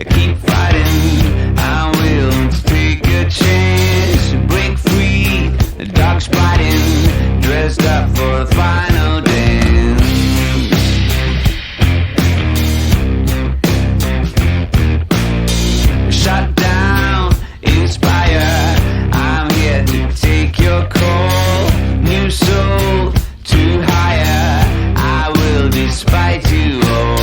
keep fighting. I'm willing to take a chance, break free. The dog's biting, dressed up for the final dance. Shut down, inspire. I'm here to take your call. New soul to higher. I will despite you all.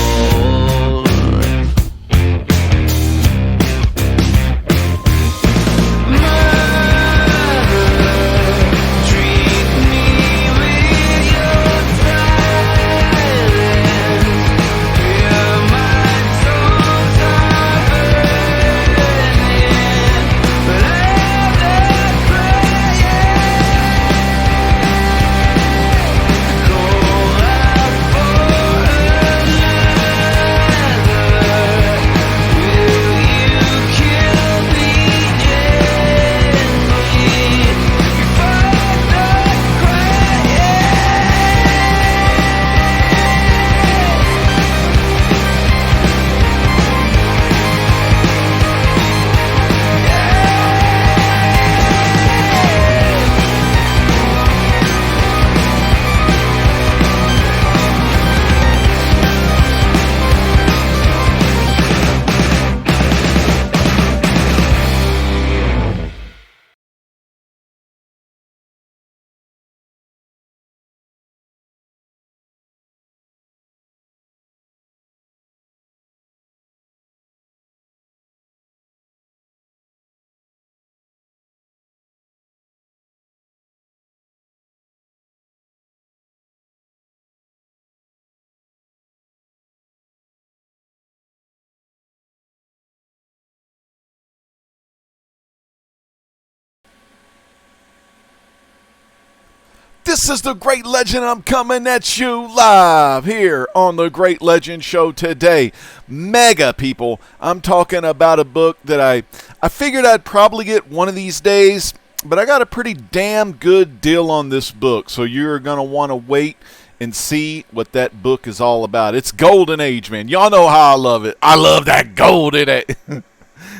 This is the Great Legend. I'm coming at you live here on the Great Legend Show today. Mega people, I'm talking about a book that I figured I'd probably get one of these days, but I got a pretty damn good deal on this book, so you're going to want to wait and see what that book is all about. It's Golden Age, man. Y'all know how I love it. I love that golden age.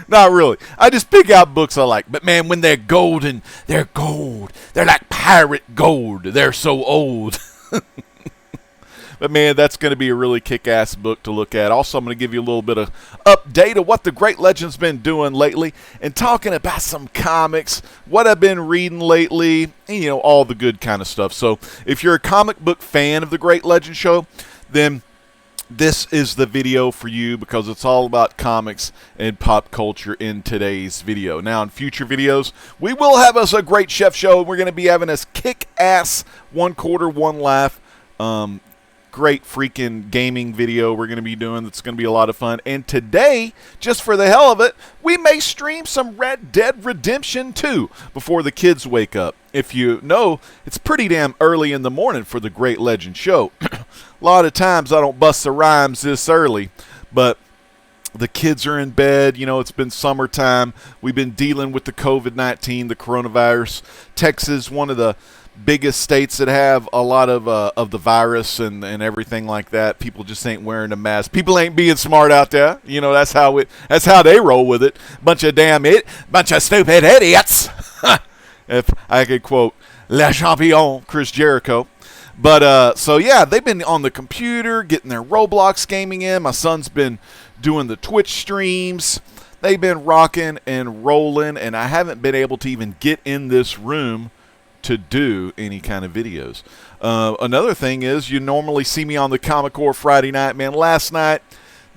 Not really. I just pick out books I like. But, man, when they're golden, they're gold. They're like pirate gold. They're so old. But, man, that's going to be a really kick-ass book to look at. Also, I'm going to give you a little bit of update of what the Great Legend's been doing lately and talking about some comics, what I've been reading lately, and, you know, all the good kind of stuff. So, if you're a comic book fan of the Great Legend Show, then this is the video for you because it's all about comics and pop culture in today's video. Now, in future videos, we will have us a great chef show. We're going to be having us kick-ass one quarter, one laugh, great freaking gaming video we're going to be doing that's going to be a lot of fun. And today, just for the hell of it, we may stream some Red Dead Redemption 2 before the kids wake up. If you know, it's pretty damn early in the morning for the Great Legend Show. A lot of times I don't bust the rhymes this early, but the kids are in bed. You know, it's been summertime. We've been dealing with the COVID-19, the coronavirus. Texas, one of the biggest states that have a lot of the virus and everything like that. People just ain't wearing a mask. People ain't being smart out there. You know, that's how they roll with it. Bunch of stupid idiots. If I could quote Le Champion, Chris Jericho. But, so yeah, they've been on the computer, getting their Roblox gaming in. My son's been doing the Twitch streams. They've been rocking and rolling, and I haven't been able to even get in this room to do any kind of videos. Another thing is, you normally see me on the Comic Core Friday night. Man, last night,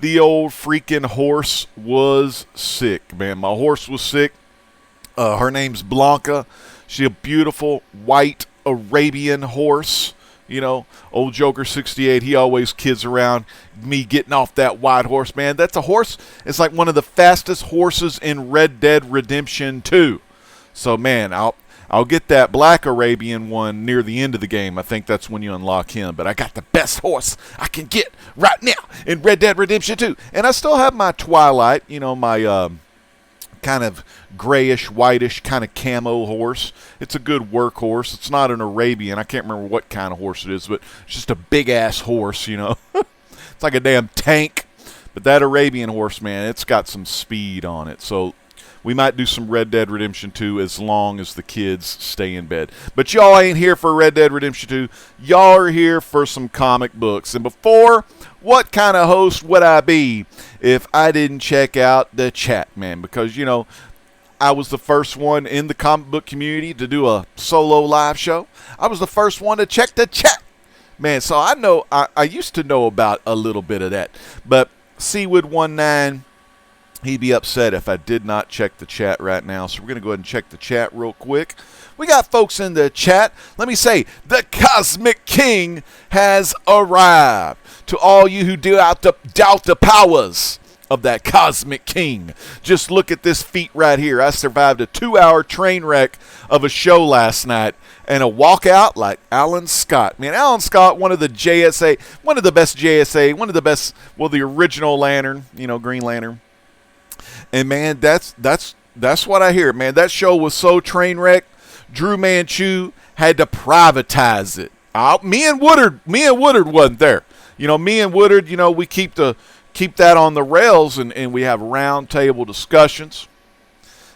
the old freaking horse was sick, man. My horse was sick. Her name's Blanca. She's a beautiful white Arabian horse. You know, old Joker 68, he always kids around me getting off that white horse, man. That's a horse. It's like one of the fastest horses in Red Dead Redemption 2. So, man, I'll get that black Arabian one near the end of the game. I think that's when you unlock him. But I got the best horse I can get right now in Red Dead Redemption 2. And I still have my Twilight, you know, my kind of grayish, whitish kind of camo horse. It's a good workhorse. It's not an Arabian. I can't remember what kind of horse it is, but it's just a big-ass horse, you know. It's like a damn tank. But that Arabian horse, man, it's got some speed on it. So we might do some Red Dead Redemption 2 as long as the kids stay in bed. But y'all ain't here for Red Dead Redemption 2. Y'all are here for some comic books. And before, what kind of host would I be if I didn't check out the chat, man? Because, you know, I was the first one in the comic book community to do a solo live show. I was the first one to check the chat, man. So I know, I used to know about a little bit of that. But Seawood19, he'd be upset if I did not check the chat right now. So we're going to go ahead and check the chat real quick. We got folks in the chat. Let me say, the Cosmic King has arrived. To all you who doubt the powers of that Cosmic King, just look at this feat right here. I survived a 2-hour train wreck of a show last night and a walkout like Alan Scott. Man, Alan Scott, one of the JSA, one of the best JSA, one of the best, well, the original Lantern, you know, Green Lantern. And man, that's what I hear, man. That show was so train wrecked, Drew Manchu had to privatize it. Me and Woodard wasn't there. You know, me and Woodard, you know, we keep that on the rails, and we have round table discussions.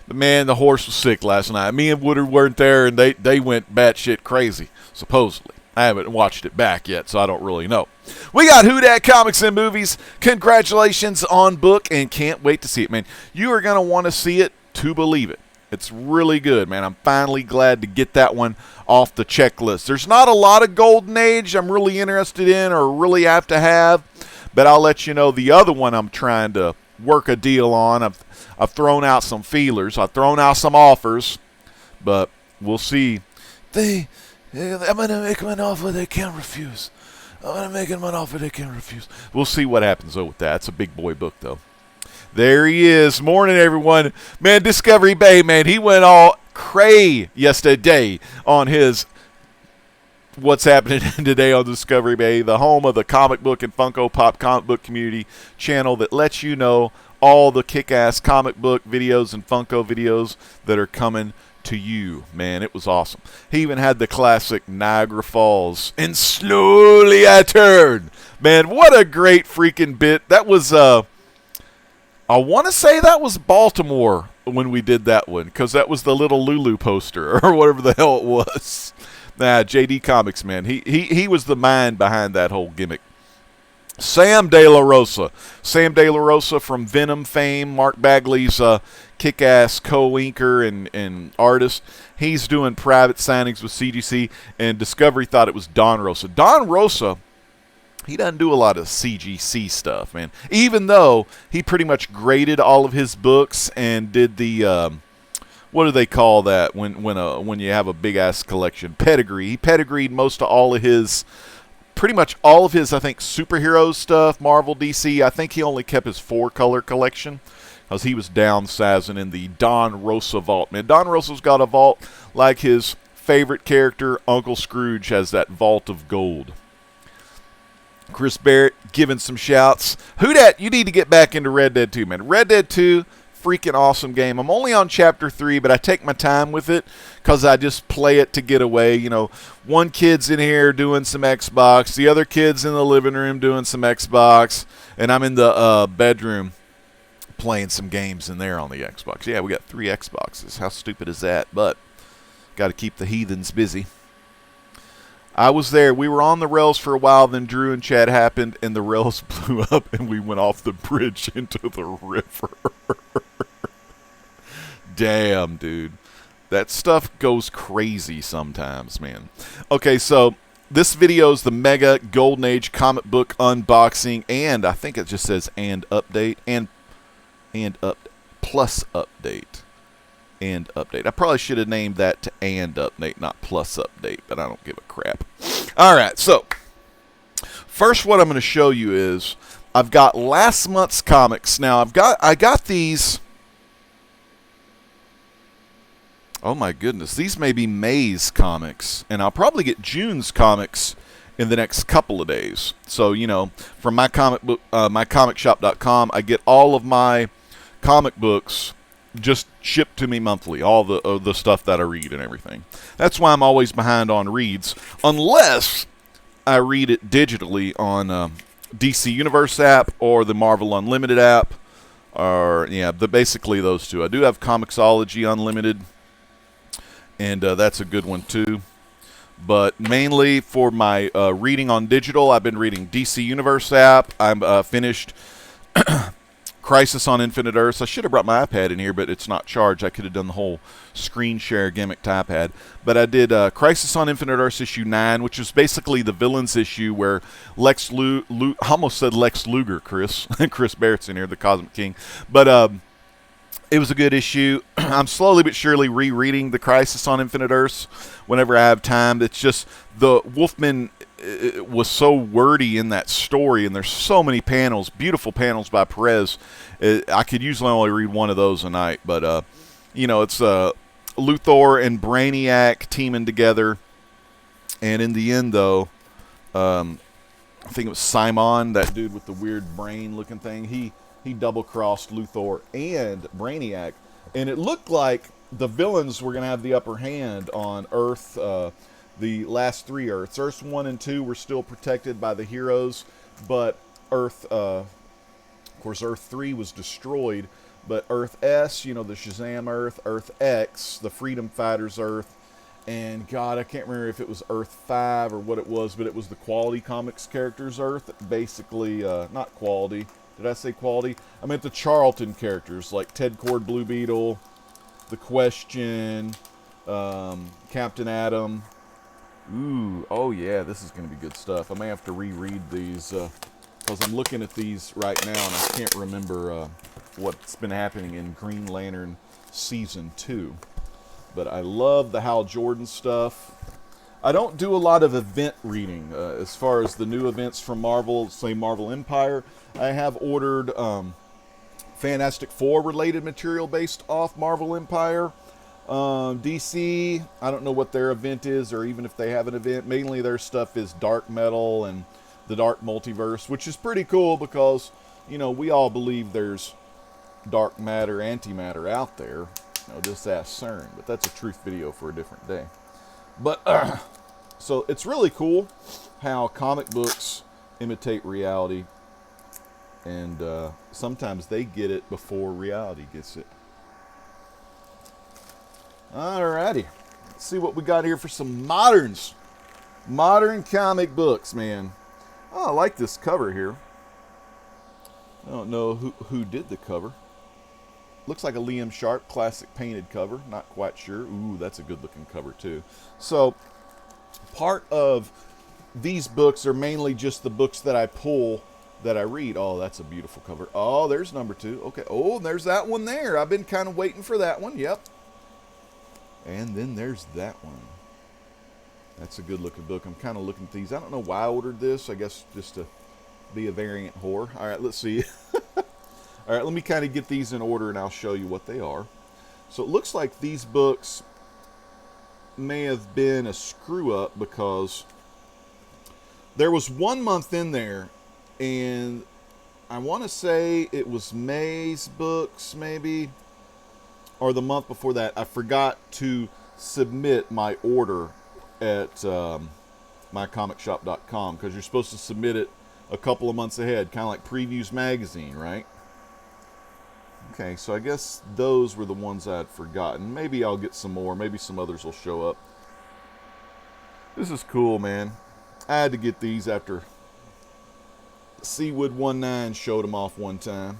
But man, the horse was sick last night. Me and Woodard weren't there, and they went batshit crazy, supposedly. I haven't watched it back yet, so I don't really know. We got Who Dat Comics and Movies. Congratulations on book, and can't wait to see it, man. You are going to want to see it to believe it. It's really good, man. I'm finally glad to get that one off the checklist. There's not a lot of Golden Age I'm really interested in or really have to have, but I'll let you know the other one I'm trying to work a deal on. I've thrown out some feelers. I've thrown out some offers, but we'll see. I'm going to make them an offer they can't refuse. I'm going to make them an offer they can't refuse. We'll see what happens, though, with that. It's a big boy book, though. There he is. Morning, everyone. Man, Discovery Bay, man, he went all cray yesterday on his What's Happening Today on Discovery Bay, the home of the comic book and Funko Pop comic book community channel that lets you know all the kick-ass comic book videos and Funko videos that are coming to you. Man, it was awesome. He even had the classic Niagara Falls, and slowly I turned. Man, what a great freaking bit. That was, I want to say that was Baltimore when we did that one, because that was the little Lulu poster, or whatever the hell it was. Nah, JD Comics, man. He was the mind behind that whole gimmick. Sam De La Rosa. Sam De La Rosa from Venom fame, Mark Bagley's kick-ass co-inker and artist. He's doing private signings with CGC, and Discovery thought it was Don Rosa. Don Rosa, he doesn't do a lot of CGC stuff, man. Even though he pretty much graded all of his books and did the what do they call that when you have a big ass collection? Pedigree. He pedigreed most of all of his, pretty much all of his, I think, superhero stuff, Marvel, DC. I think he only kept his 4-color collection because he was downsizing in the Don Rosa vault. Man, Don Rosa's got a vault like his favorite character, Uncle Scrooge, has that vault of gold. Chris Barrett giving some shouts. Who dat? You need to get back into Red Dead 2, man. Red Dead 2, freaking awesome game. I'm only on chapter 3, but I take my time with it because I just play it to get away. You know, one kid's in here doing some Xbox, the other kid's in the living room doing some Xbox, and I'm in the bedroom playing some games in there on the Xbox. Yeah, we got 3 Xboxes. How stupid is that? But got to keep the heathens busy. I was there. We were on the rails for a while, then Drew and Chad happened, and the rails blew up, and we went off the bridge into the river. Damn, dude. That stuff goes crazy sometimes, man. Okay, so this video is the Mega Golden Age comic book unboxing, and I think it just says and update, and plus update. And update. I probably should have named that to and update, not plus update, but I don't give a crap. All right, so first what I'm going to show you is I've got last month's comics. Now I got these. Oh my goodness, these may be May's comics, and I'll probably get June's comics in the next couple of days. So, you know, from my comic book, mycomicshop.com, I get all of my comic books just shipped to me monthly, all the stuff that I read and everything. That's why I'm always behind on reads, unless I read it digitally on DC Universe app or the Marvel Unlimited app. Or yeah, basically those two. I do have Comixology Unlimited, and that's a good one too. But mainly for my reading on digital, I've been reading DC Universe app. I'm finished Crisis on Infinite Earths. I should have brought my iPad in here, but it's not charged. I could have done the whole screen share gimmick to iPad. But I did Crisis on Infinite Earths issue 9, which is basically the villains issue where I almost said Lex Luger, Chris. Chris Barrett's in here, the Cosmic King. But it was a good issue. I'm slowly but surely rereading the Crisis on Infinite Earths whenever I have time. It's just the Wolfman was so wordy in that story, and there's so many panels, beautiful panels by Perez. I could usually only read one of those a night, but it's Luthor and Brainiac teaming together, and in the end, though, I think it was Simon, that dude with the weird brain-looking thing. He double-crossed Luthor and Brainiac, and it looked like the villains were going to have the upper hand on Earth. The last 3 Earths. Earths 1 and 2 were still protected by the heroes, but Earth, of course, Earth 3 was destroyed, but Earth S, the Shazam Earth, Earth X, the Freedom Fighters Earth, and God, I can't remember if it was Earth 5 or what it was, but it was the Quality Comics characters Earth, basically, not Quality. Did I say Quality? I meant the Charlton characters, like Ted Cord, Blue Beetle, The Question, Captain Atom. Ooh, oh yeah, this is going to be good stuff. I may have to reread these because I'm looking at these right now and I can't remember what's been happening in Green Lantern Season 2. But I love the Hal Jordan stuff. I don't do a lot of event reading as far as the new events from Marvel, say Marvel Empire. I have ordered Fantastic Four related material based off Marvel Empire. DC, I don't know what their event is or even if they have an event. Mainly their stuff is dark metal and the dark multiverse, which is pretty cool because, we all believe there's dark matter, antimatter out there. Just ask CERN, but that's a truth video for a different day. But, so it's really cool how comic books imitate reality, and sometimes they get it before reality gets it. Alrighty, let's see what we got here for some moderns. Modern comic books, man. Oh, I like this cover here. I don't know who did the cover. Looks like a Liam Sharp classic painted cover. Not quite sure. Ooh, that's a good looking cover too. So, part of these books are mainly just the books that I pull that I read. Oh, that's a beautiful cover. Oh, there's number 2. Okay. Oh, there's that one there. I've been kind of waiting for that one. Yep. And then there's that one. That's a good looking book. I'm kind of looking at these. I don't know why I ordered this. I guess just to be a variant whore. All right, let's see. All right, let me kind of get these in order and I'll show you what they are. So it looks like these books may have been a screw up because there was 1 month in there and I want to say it was May's books maybe, or the month before that. I forgot to submit my order at mycomicshop.com because you're supposed to submit it a couple of months ahead, kind of like Previews Magazine, right? Okay, so I guess those were the ones I had forgotten. Maybe I'll get some more. Maybe some others will show up. This is cool, man. I had to get these after Seawood 19 showed them off one time.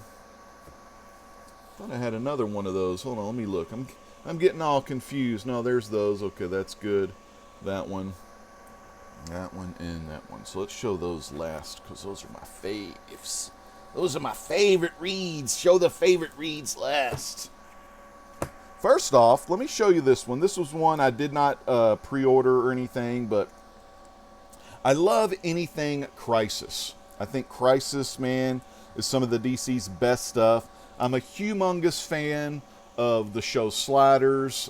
Thought I had another one of those. Hold on, let me look. I'm getting all confused. No, there's those. Okay, that's good. That one, and that one. So let's show those last because those are my faves. Those are my favorite reads. Show the favorite reads last. First off, let me show you this one. This was one I did not pre-order or anything, but I love anything Crisis. I think Crisis, man, is some of the DC's best stuff. I'm a humongous fan of the show Sliders.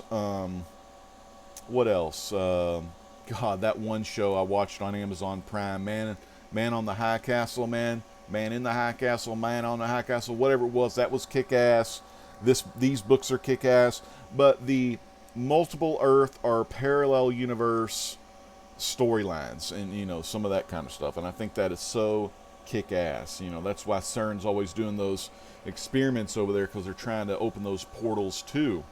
What else? God, that one show I watched on Amazon Prime, Man on the High Castle, Man in the High Castle, Man on the High Castle, whatever it was, that was kick-ass. These books are kick-ass. But the multiple Earth or parallel universe storylines and, some of that kind of stuff. And I think that is so kick ass. You know, that's why CERN's always doing those experiments over there, because they're trying to open those portals to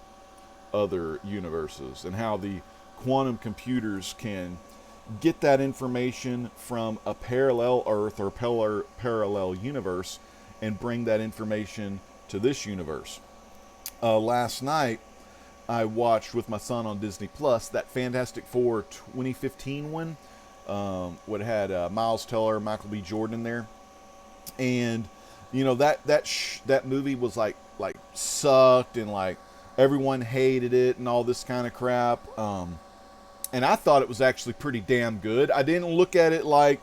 other universes, and how the quantum computers can get that information from a parallel Earth or parallel universe and bring that information to this universe. Last night, I watched with my son on Disney Plus that Fantastic Four 2015 one. What had Miles Teller, Michael B. Jordan in there, and you know that movie was like sucked, and like everyone hated it and all this kind of crap. And I thought it was actually pretty damn good. I didn't look at it like,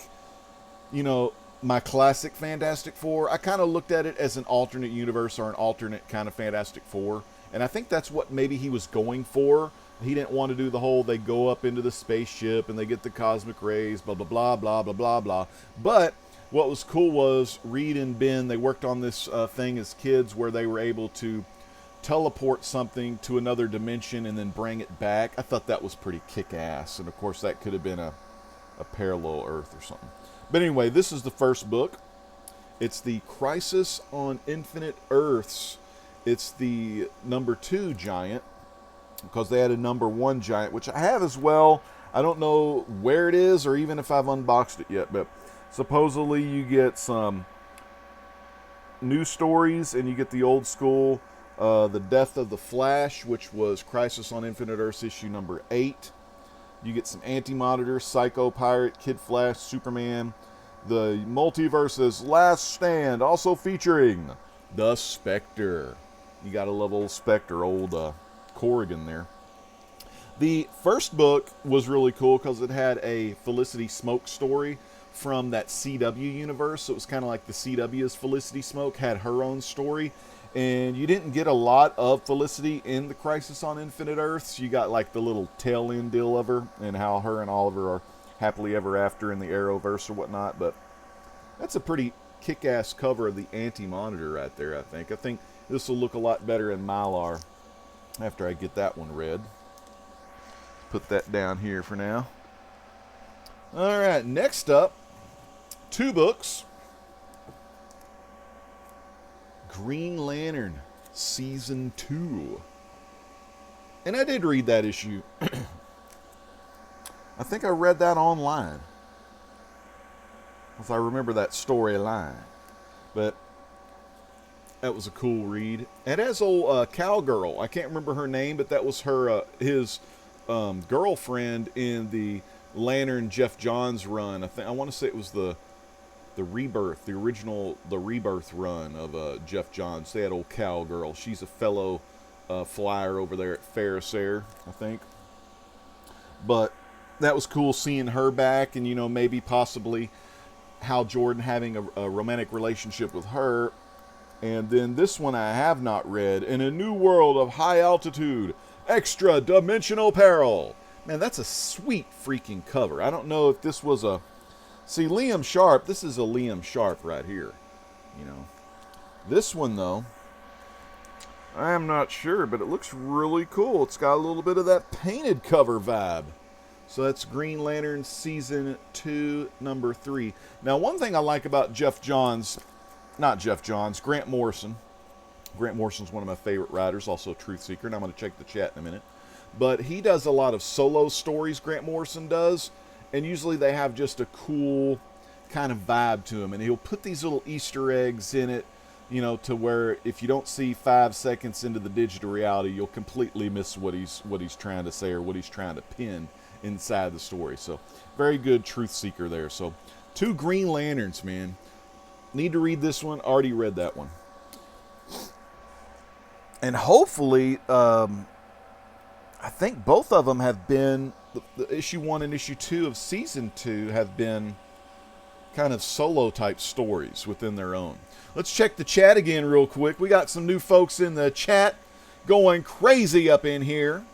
you know, my classic Fantastic Four. I kind of looked at it as an alternate universe or an alternate kind of Fantastic Four. And I think that's what maybe he was going for. He didn't want to do the whole, they go up into the spaceship and they get the cosmic rays, blah, blah, blah, blah, blah, blah, blah. But what was cool was Reed and Ben, they worked on this thing as kids where they were able to teleport something to another dimension and then bring it back. I thought that was pretty kick-ass. And of course that could have been a parallel Earth or something. But anyway, this is the first book. It's the Crisis on Infinite Earths. It's the number 2 giant, because they had a number 1 giant, which I have as well. I don't know where it is or even if I've unboxed it yet, but supposedly you get some new stories and you get the old school, The Death of the Flash, which was Crisis on Infinite Earths issue number 8. You get some Anti-Monitor, Psycho Pirate, Kid Flash, Superman, The Multiverse's Last Stand, also featuring the Spectre. You gotta love old Spectre, old Corrigan there. The first book was really cool because it had a Felicity Smoke story from that CW universe. So it was kind of like the CW's Felicity Smoke had her own story. And you didn't get a lot of Felicity in the Crisis on Infinite Earths. You got like the little tail end deal of her and how her and Oliver are happily ever after in the Arrowverse or whatnot. But that's a pretty kick-ass cover of the Anti-Monitor right there, I think. I think this will look a lot better in Mylar after I get that one read. Put that down here for now. All right, next up, 2 books. Green Lantern Season 2. And I did read that issue. I think I read that online, if I remember that storyline. But that was a cool read. And as old Cowgirl, I can't remember her name, but that was her his girlfriend in the Lantern Jeff Johns run. I want to say it was the Rebirth, the original Rebirth run of Jeff Johns. They had old Cowgirl. She's a fellow flyer over there at Ferris Air, I think. But that was cool seeing her back, and you know, maybe possibly Hal Jordan having a romantic relationship with her. And then this one I have not read. In a New World of High Altitude, Extra Dimensional Peril. Man, that's a sweet freaking cover. I don't know if this was a... See, Liam Sharp, this is a Liam Sharp right here. You know. This one, though, I am not sure, but it looks really cool. It's got a little bit of that painted cover vibe. So that's Green Lantern Season 2, number 3. Now, one thing I like about Grant Morrison. Grant Morrison's one of my favorite writers, also a truth seeker, and I'm going to check the chat in a minute. But he does a lot of solo stories, Grant Morrison does, and usually they have just a cool kind of vibe to them. And he'll put these little Easter eggs in it, you know, to where if you don't see 5 seconds into the digital reality, you'll completely miss what he's trying to say or what he's trying to pin inside the story. So, very good truth seeker there. So, 2 Green Lanterns, man. Need to read this one. Already read that one. And hopefully, I think both of them have been, the issue 1 and issue 2 of season 2 have been kind of solo type stories within their own. Let's check the chat again real quick. We got some new folks in the chat going crazy up in here.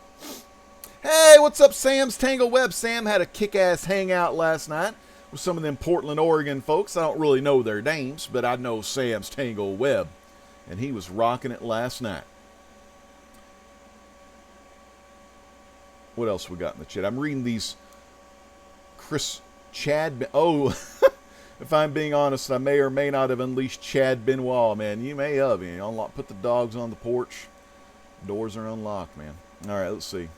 Hey, what's up, Sam's Tangle Web? Sam had a kick-ass hangout last night with some of them Portland, Oregon folks. I don't really know their names, but I know Sam's Tangle Web. And he was rocking it last night. What else we got in the chat? I'm reading these Chad. Oh, If I'm being honest, I may or may not have unleashed Chad Benoit, man. You may have. You know, unlock, put the dogs on the porch. Doors are unlocked, man. All right, let's see.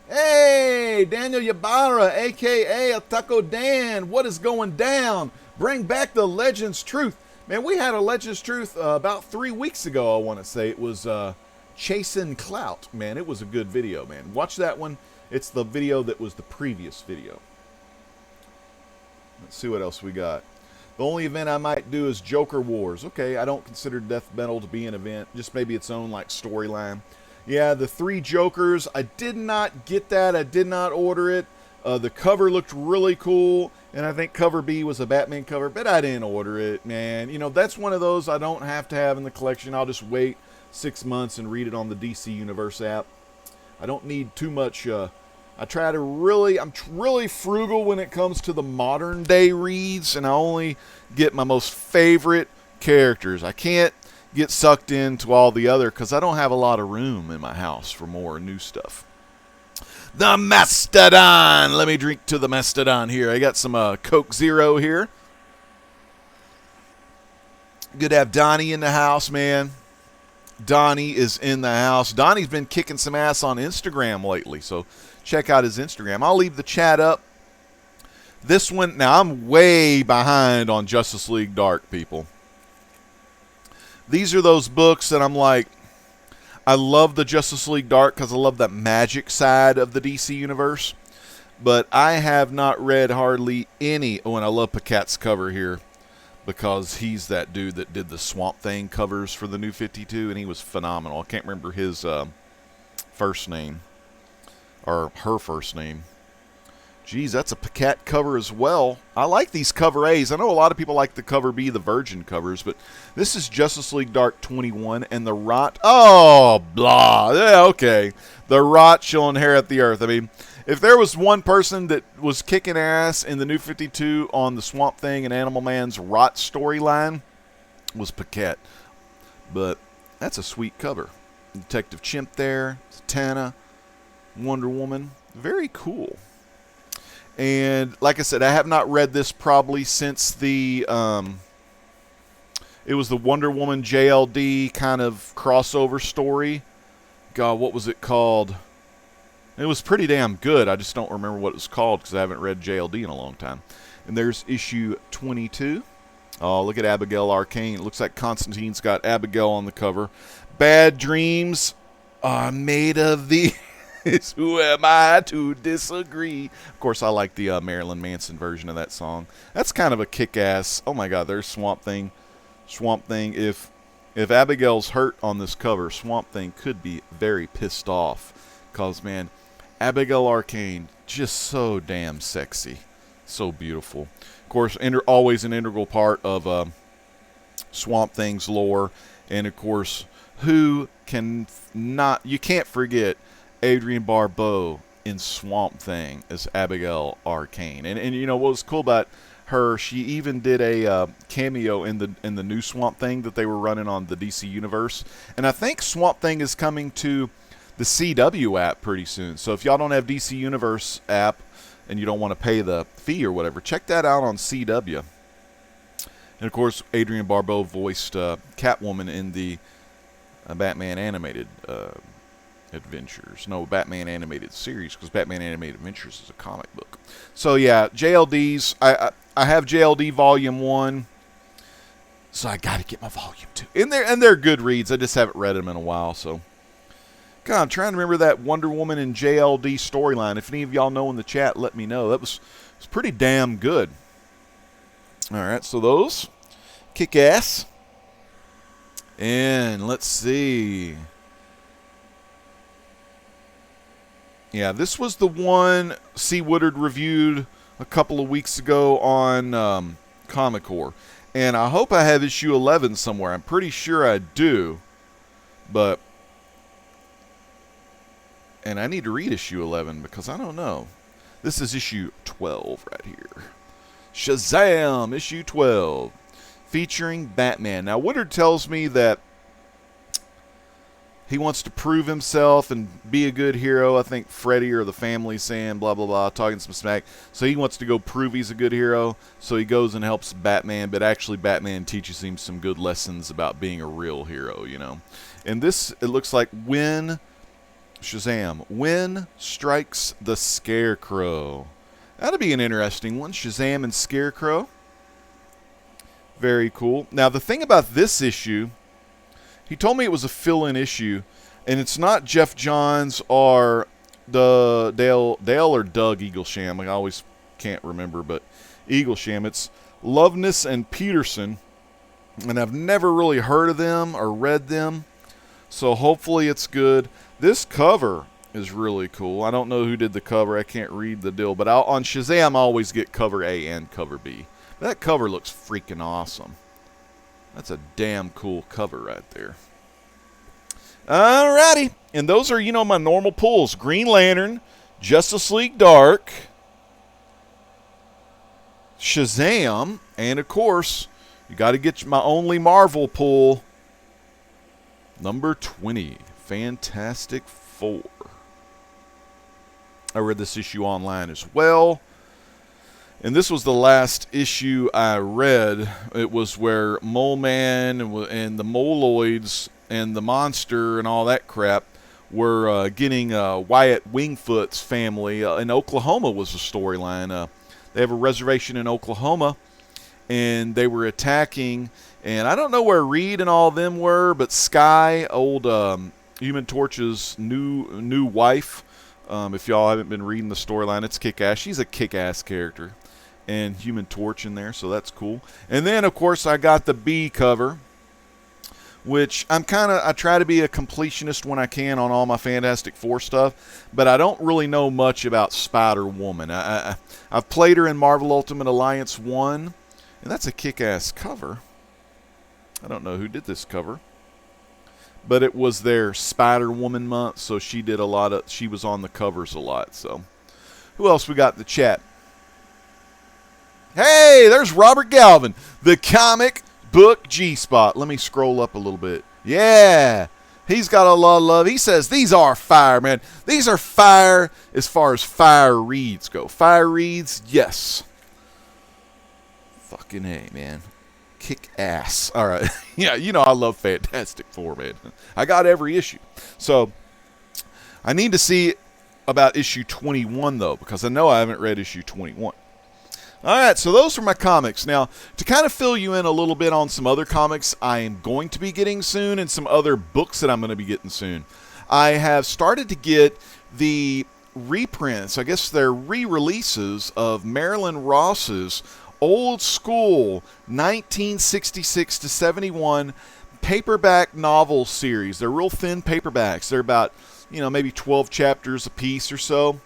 Hey, Daniel Ybarra, a.k.a. El Taco Dan. What is going down? Bring back the Legends Truth. Man, we had a Legends Truth about 3 weeks ago, I want to say. It was Chasing Clout. Man, it was a good video, man. Watch that one. It's the video that was the previous video. Let's see what else we got. The only event I might do is Joker Wars. Okay, I don't consider Death Metal to be an event. Just maybe its own, like, storyline. Yeah, the 3 Jokers. I did not get that. I did not order it. The cover looked really cool. And I think cover B was a Batman cover. But I didn't order it, man. You know, that's one of those I don't have to have in the collection. I'll just wait 6 months and read it on the DC Universe app. I don't need too much... I try to I'm really frugal when it comes to the modern day reads, and I only get my most favorite characters. I can't get sucked into all the other because I don't have a lot of room in my house for more new stuff. The Mastodon. Let me drink to the Mastodon here. I got some Coke Zero here. Good to have Donnie in the house, man. Donnie is in the house. Donnie's been kicking some ass on Instagram lately, so check out his Instagram. I'll leave the chat up. This one, now I'm way behind on Justice League Dark, people. These are those books that I'm like, I love the Justice League Dark because I love that magic side of the DC Universe. But I have not read hardly any, and I love Pacat's cover here because he's that dude that did the Swamp Thing covers for the New 52, and he was phenomenal. I can't remember his first name. Or her first name. Geez, that's a Pacat cover as well. I like these cover A's. I know a lot of people like the cover B, the Virgin covers, but this is Justice League Dark 21, and the Rot... Oh, blah. Yeah, okay. The Rot shall inherit the earth. I mean, if there was one person that was kicking ass in the New 52 on the Swamp Thing and Animal Man's Rot storyline, was Pacat. But that's a sweet cover. Detective Chimp there, Zatanna, Wonder Woman. Very cool. And like I said, I have not read this probably since the it was the Wonder Woman JLD kind of crossover story. God, what was it called? It was pretty damn good. I just don't remember what it was called because I haven't read JLD in a long time. And there's issue 22. Oh, look at Abigail Arcane. It looks like Constantine's got Abigail on the cover. Bad dreams are made of the... Who am I to disagree? Of course, I like the Marilyn Manson version of that song. That's kind of a kick-ass. Oh my God, there's Swamp Thing. Swamp Thing. If Abigail's hurt on this cover, Swamp Thing could be very pissed off. Cause man, Abigail Arcane just so damn sexy, so beautiful. Of course, always an integral part of Swamp Thing's lore, and of course, you can't forget Adrienne Barbeau in Swamp Thing as Abigail Arcane. And you know what was cool about her, she even did a cameo in the new Swamp Thing that they were running on the DC Universe. And I think Swamp Thing is coming to the CW app pretty soon. So if y'all don't have DC Universe app and you don't want to pay the fee or whatever, check that out on CW. And of course, Adrienne Barbeau voiced Catwoman in the Batman animated Adventures. No, Batman Animated Series, because Batman Animated Adventures is a comic book. So yeah, JLDs. I have JLD Volume 1, so I got to get my Volume 2. And they're good reads. I just haven't read them in a while. So, God, I'm trying to remember that Wonder Woman and JLD storyline. If any of y'all know in the chat, let me know. It was pretty damn good. All right, so those kick ass. And let's see. Yeah, this was the one C. Woodard reviewed a couple of weeks ago on Comic Core. And I hope I have issue 11 somewhere. I'm pretty sure I do. And I need to read issue 11 because I don't know. This is issue 12 right here. Shazam, issue 12. Featuring Batman. Now, Woodard tells me that he wants to prove himself and be a good hero. I think Freddy or the family saying blah, blah, blah, talking some smack. So he wants to go prove he's a good hero. So he goes and helps Batman, but actually Batman teaches him some good lessons about being a real hero, you know. And this, it looks like when strikes the Scarecrow. That'll be an interesting one. Shazam and Scarecrow. Very cool. Now, the thing about this issue, he told me it was a fill-in issue, and it's not Jeff Johns or the Dale or Doug Eaglesham. I always can't remember, but Eaglesham. It's Loveness and Peterson, and I've never really heard of them or read them, so hopefully it's good. This cover is really cool. I don't know who did the cover. I can't read the deal, but on Shazam, I always get cover A and cover B. That cover looks freaking awesome. That's a damn cool cover right there. Alrighty. And those are, you know, my normal pulls. Green Lantern, Justice League Dark, Shazam, and of course, you got to get my only Marvel pull, number 20, Fantastic Four. I read this issue online as well. And this was the last issue I read. It was where Mole Man and the Moloids and the monster and all that crap were getting Wyatt Wingfoot's family. In Oklahoma was the storyline. They have a reservation in Oklahoma, and they were attacking. And I don't know where Reed and all of them were, but Sky, old Human Torch's new wife, if y'all haven't been reading the storyline, it's kick-ass. She's a kick-ass character. And Human Torch in there, so that's cool. And then, of course, I got the B cover, which I try to be a completionist when I can on all my Fantastic Four stuff, but I don't really know much about Spider-Woman. I've played her in Marvel Ultimate Alliance 1, and that's a kick-ass cover. I don't know who did this cover, but it was their Spider-Woman month, so she was on the covers a lot. So, who else we got in the chat? Hey, there's Robert Galvin, the comic book G-Spot. Let me scroll up a little bit. Yeah, he's got a lot of love. He says, these are fire, man. These are fire as far as fire reads go. Fire reads, yes. Fucking A, man. Kick ass. All right. Yeah, you know I love Fantastic Four, man. I got every issue. So, I need to see about issue 21, though, because I know I haven't read issue 21. All right, so those are my comics. Now, to kind of fill you in a little bit on some other comics I am going to be getting soon and some other books that I'm going to be getting soon. I have started to get the reprints, I guess they're re-releases of Marilyn Ross's old school 1966 to 71 paperback novel series. They're real thin paperbacks. They're about, you know, maybe 12 chapters a piece or so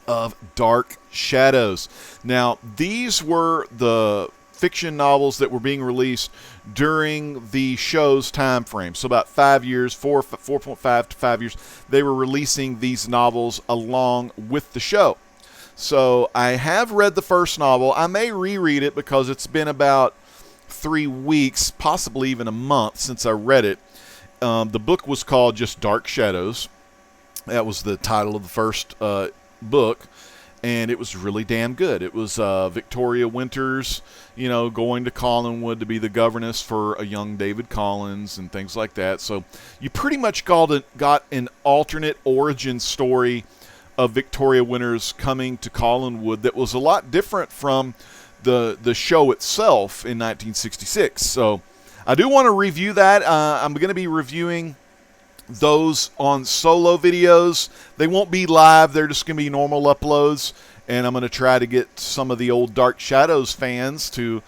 of Dark Shadows. Now, these were the fiction novels that were being released during the show's time frame. So about 5 years, 4.5 to 5 years, they were releasing these novels along with the show. So I have read the first novel. I may reread it because it's been about 3 weeks, possibly even a month since I read it. The book was called just Dark Shadows. That was the title of the first book, and it was really damn good. It was Victoria Winters, you know, going to Collinwood to be the governess for a young David Collins and things like that. So you pretty much got an alternate origin story of Victoria Winters coming to Collinwood that was a lot different from the show itself in 1966. So I do want to review that. I'm going to be reviewing those on solo videos. They won't be live. They're just going to be normal uploads. And I'm going to try to get some of the old Dark Shadows fans to,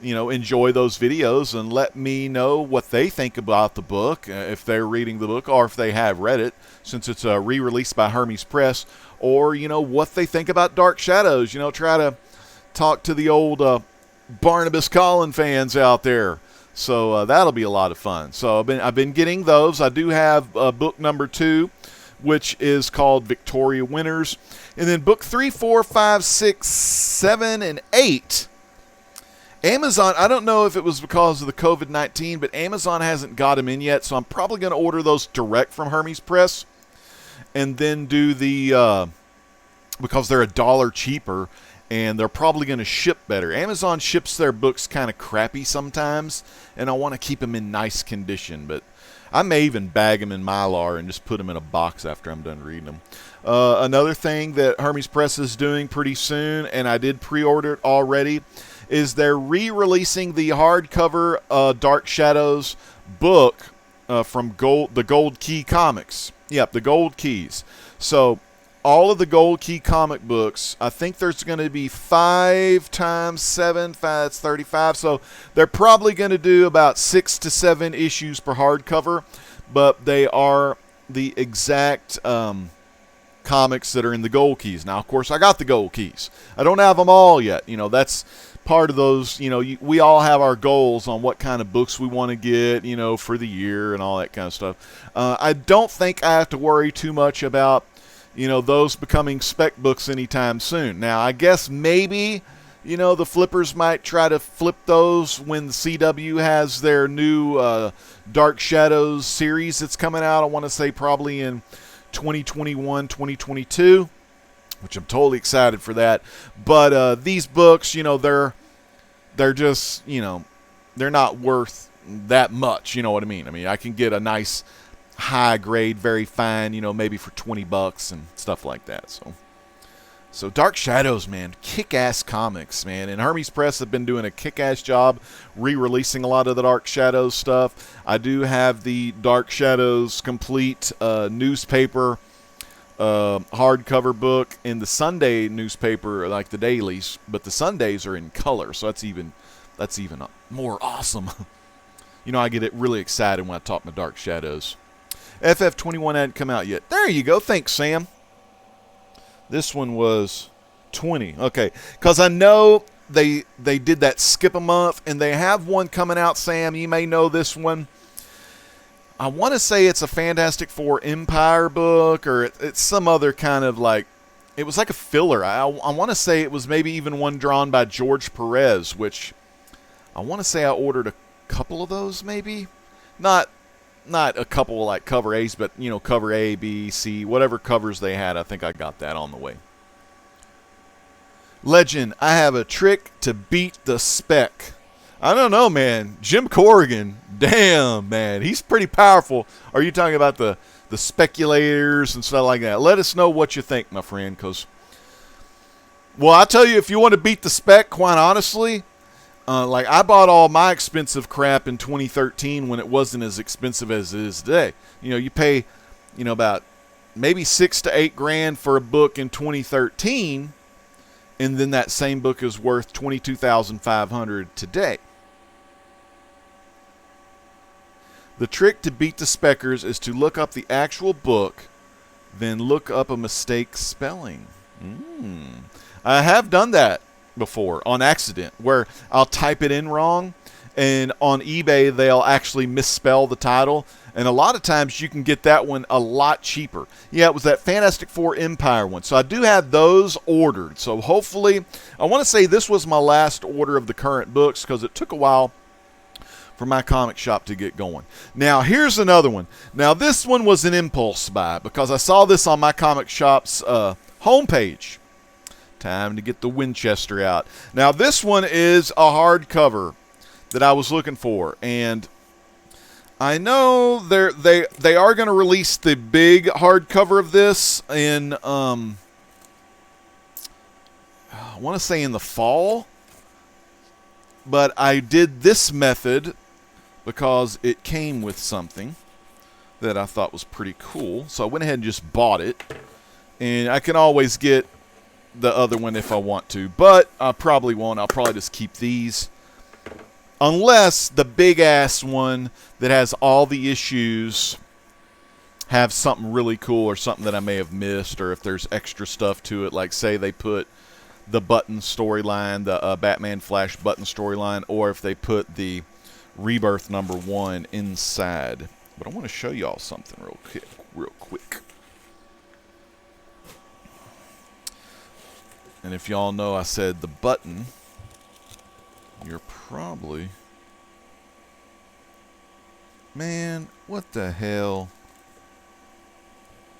you know, enjoy those videos and let me know what they think about the book, if they're reading the book or if they have read it, since it's re-released by Hermes Press, or, you know, what they think about Dark Shadows. You know, try to talk to the old Barnabas Collin fans out there. So that'll be a lot of fun. So I've been getting those. I do have book number 2, which is called Victoria Winters. And then book 3, 4, 5, 6, 7, and 8. Amazon, I don't know if it was because of the COVID-19, but Amazon hasn't got them in yet, so I'm probably going to order those direct from Hermes Press and then do the, because they're $1 cheaper, and they're probably going to ship better. Amazon ships their books kind of crappy sometimes, and I want to keep them in nice condition, but I may even bag them in Mylar and just put them in a box after I'm done reading them. Another thing that Hermes Press is doing pretty soon, and I did pre-order it already, is they're re-releasing the hardcover Dark Shadows book from the Gold Key Comics. Yep, the Gold Keys. So all of the Gold Key comic books, I think there's going to be 5 times 7, that's 35. So they're probably going to do about 6 to 7 issues per hardcover, but they are the exact comics that are in the Gold Keys. Now, of course, I got the Gold Keys. I don't have them all yet. That's part of those, we all have our goals on what kind of books we want to get, for the year and all that kind of stuff. I don't think I have to worry too much about, those becoming spec books anytime soon. Now, I guess maybe, the flippers might try to flip those when the CW has their new Dark Shadows series that's coming out. I want to say probably in 2021, 2022. Which I'm totally excited for that. But these books, they're just, they're not worth that much. You know what I mean? I can get a nice high grade, very fine, maybe for $20 and stuff like that. So Dark Shadows, man, kick-ass comics, man. And Hermes Press have been doing a kick-ass job re-releasing a lot of the Dark Shadows stuff. I do have the Dark Shadows complete newspaper hardcover book in the Sunday newspaper, like the dailies, but the Sundays are in color, so that's even more awesome. I get really excited when I talk my Dark Shadows. FF21 hadn't come out yet. There you go. Thanks, Sam. This one was 20. Okay, because I know they did that skip a month, and they have one coming out, Sam. You may know this one. I want to say it's a Fantastic Four Empire book, or it's some other kind of it was like a filler. I want to say it was maybe even one drawn by George Perez, which I want to say I ordered a couple of those, maybe. Not a couple like cover A's, but, cover A, B, C, whatever covers they had. I think I got that on the way. Legend, I have a trick to beat the spec. I don't know, man. Jim Corrigan, damn, man. He's pretty powerful. Are you talking about the speculators and stuff like that? Let us know what you think, my friend, because, well, I'll tell you, if you want to beat the spec, quite honestly, I bought all my expensive crap in 2013 when it wasn't as expensive as it is today. You pay, about maybe $6 to $8 grand for a book in 2013, and then that same book is worth $22,500 today. The trick to beat the speckers is to look up the actual book, then look up a mistake spelling. I have done that before on accident, where I'll type it in wrong, and on eBay they'll actually misspell the title, and a lot of times you can get that one a lot cheaper. Yeah, it was that Fantastic Four Empire one. So I do have those ordered. So hopefully, I want to say this was my last order of the current books, because it took a while for my comic shop to get going. Now, here's another one. Now, this one was an impulse buy, because I saw this on my comic shop's homepage. Time to get the Winchester out. Now, this one is a hardcover that I was looking for, and I know they are going to release the big hardcover of this in I want to say in the fall, but I did this method because it came with something that I thought was pretty cool, so I went ahead and just bought it, and I can always get the other one if I want to, but I probably won't. I'll probably just keep these, unless the big ass one that has all the issues have something really cool, or something that I may have missed, or if there's extra stuff to it, like say they put the Button storyline, the Batman Flash Button storyline, or if they put the Rebirth #1 inside. But I want to show y'all something real quick. And if y'all know, I said the Button, you're probably... Man, what the hell?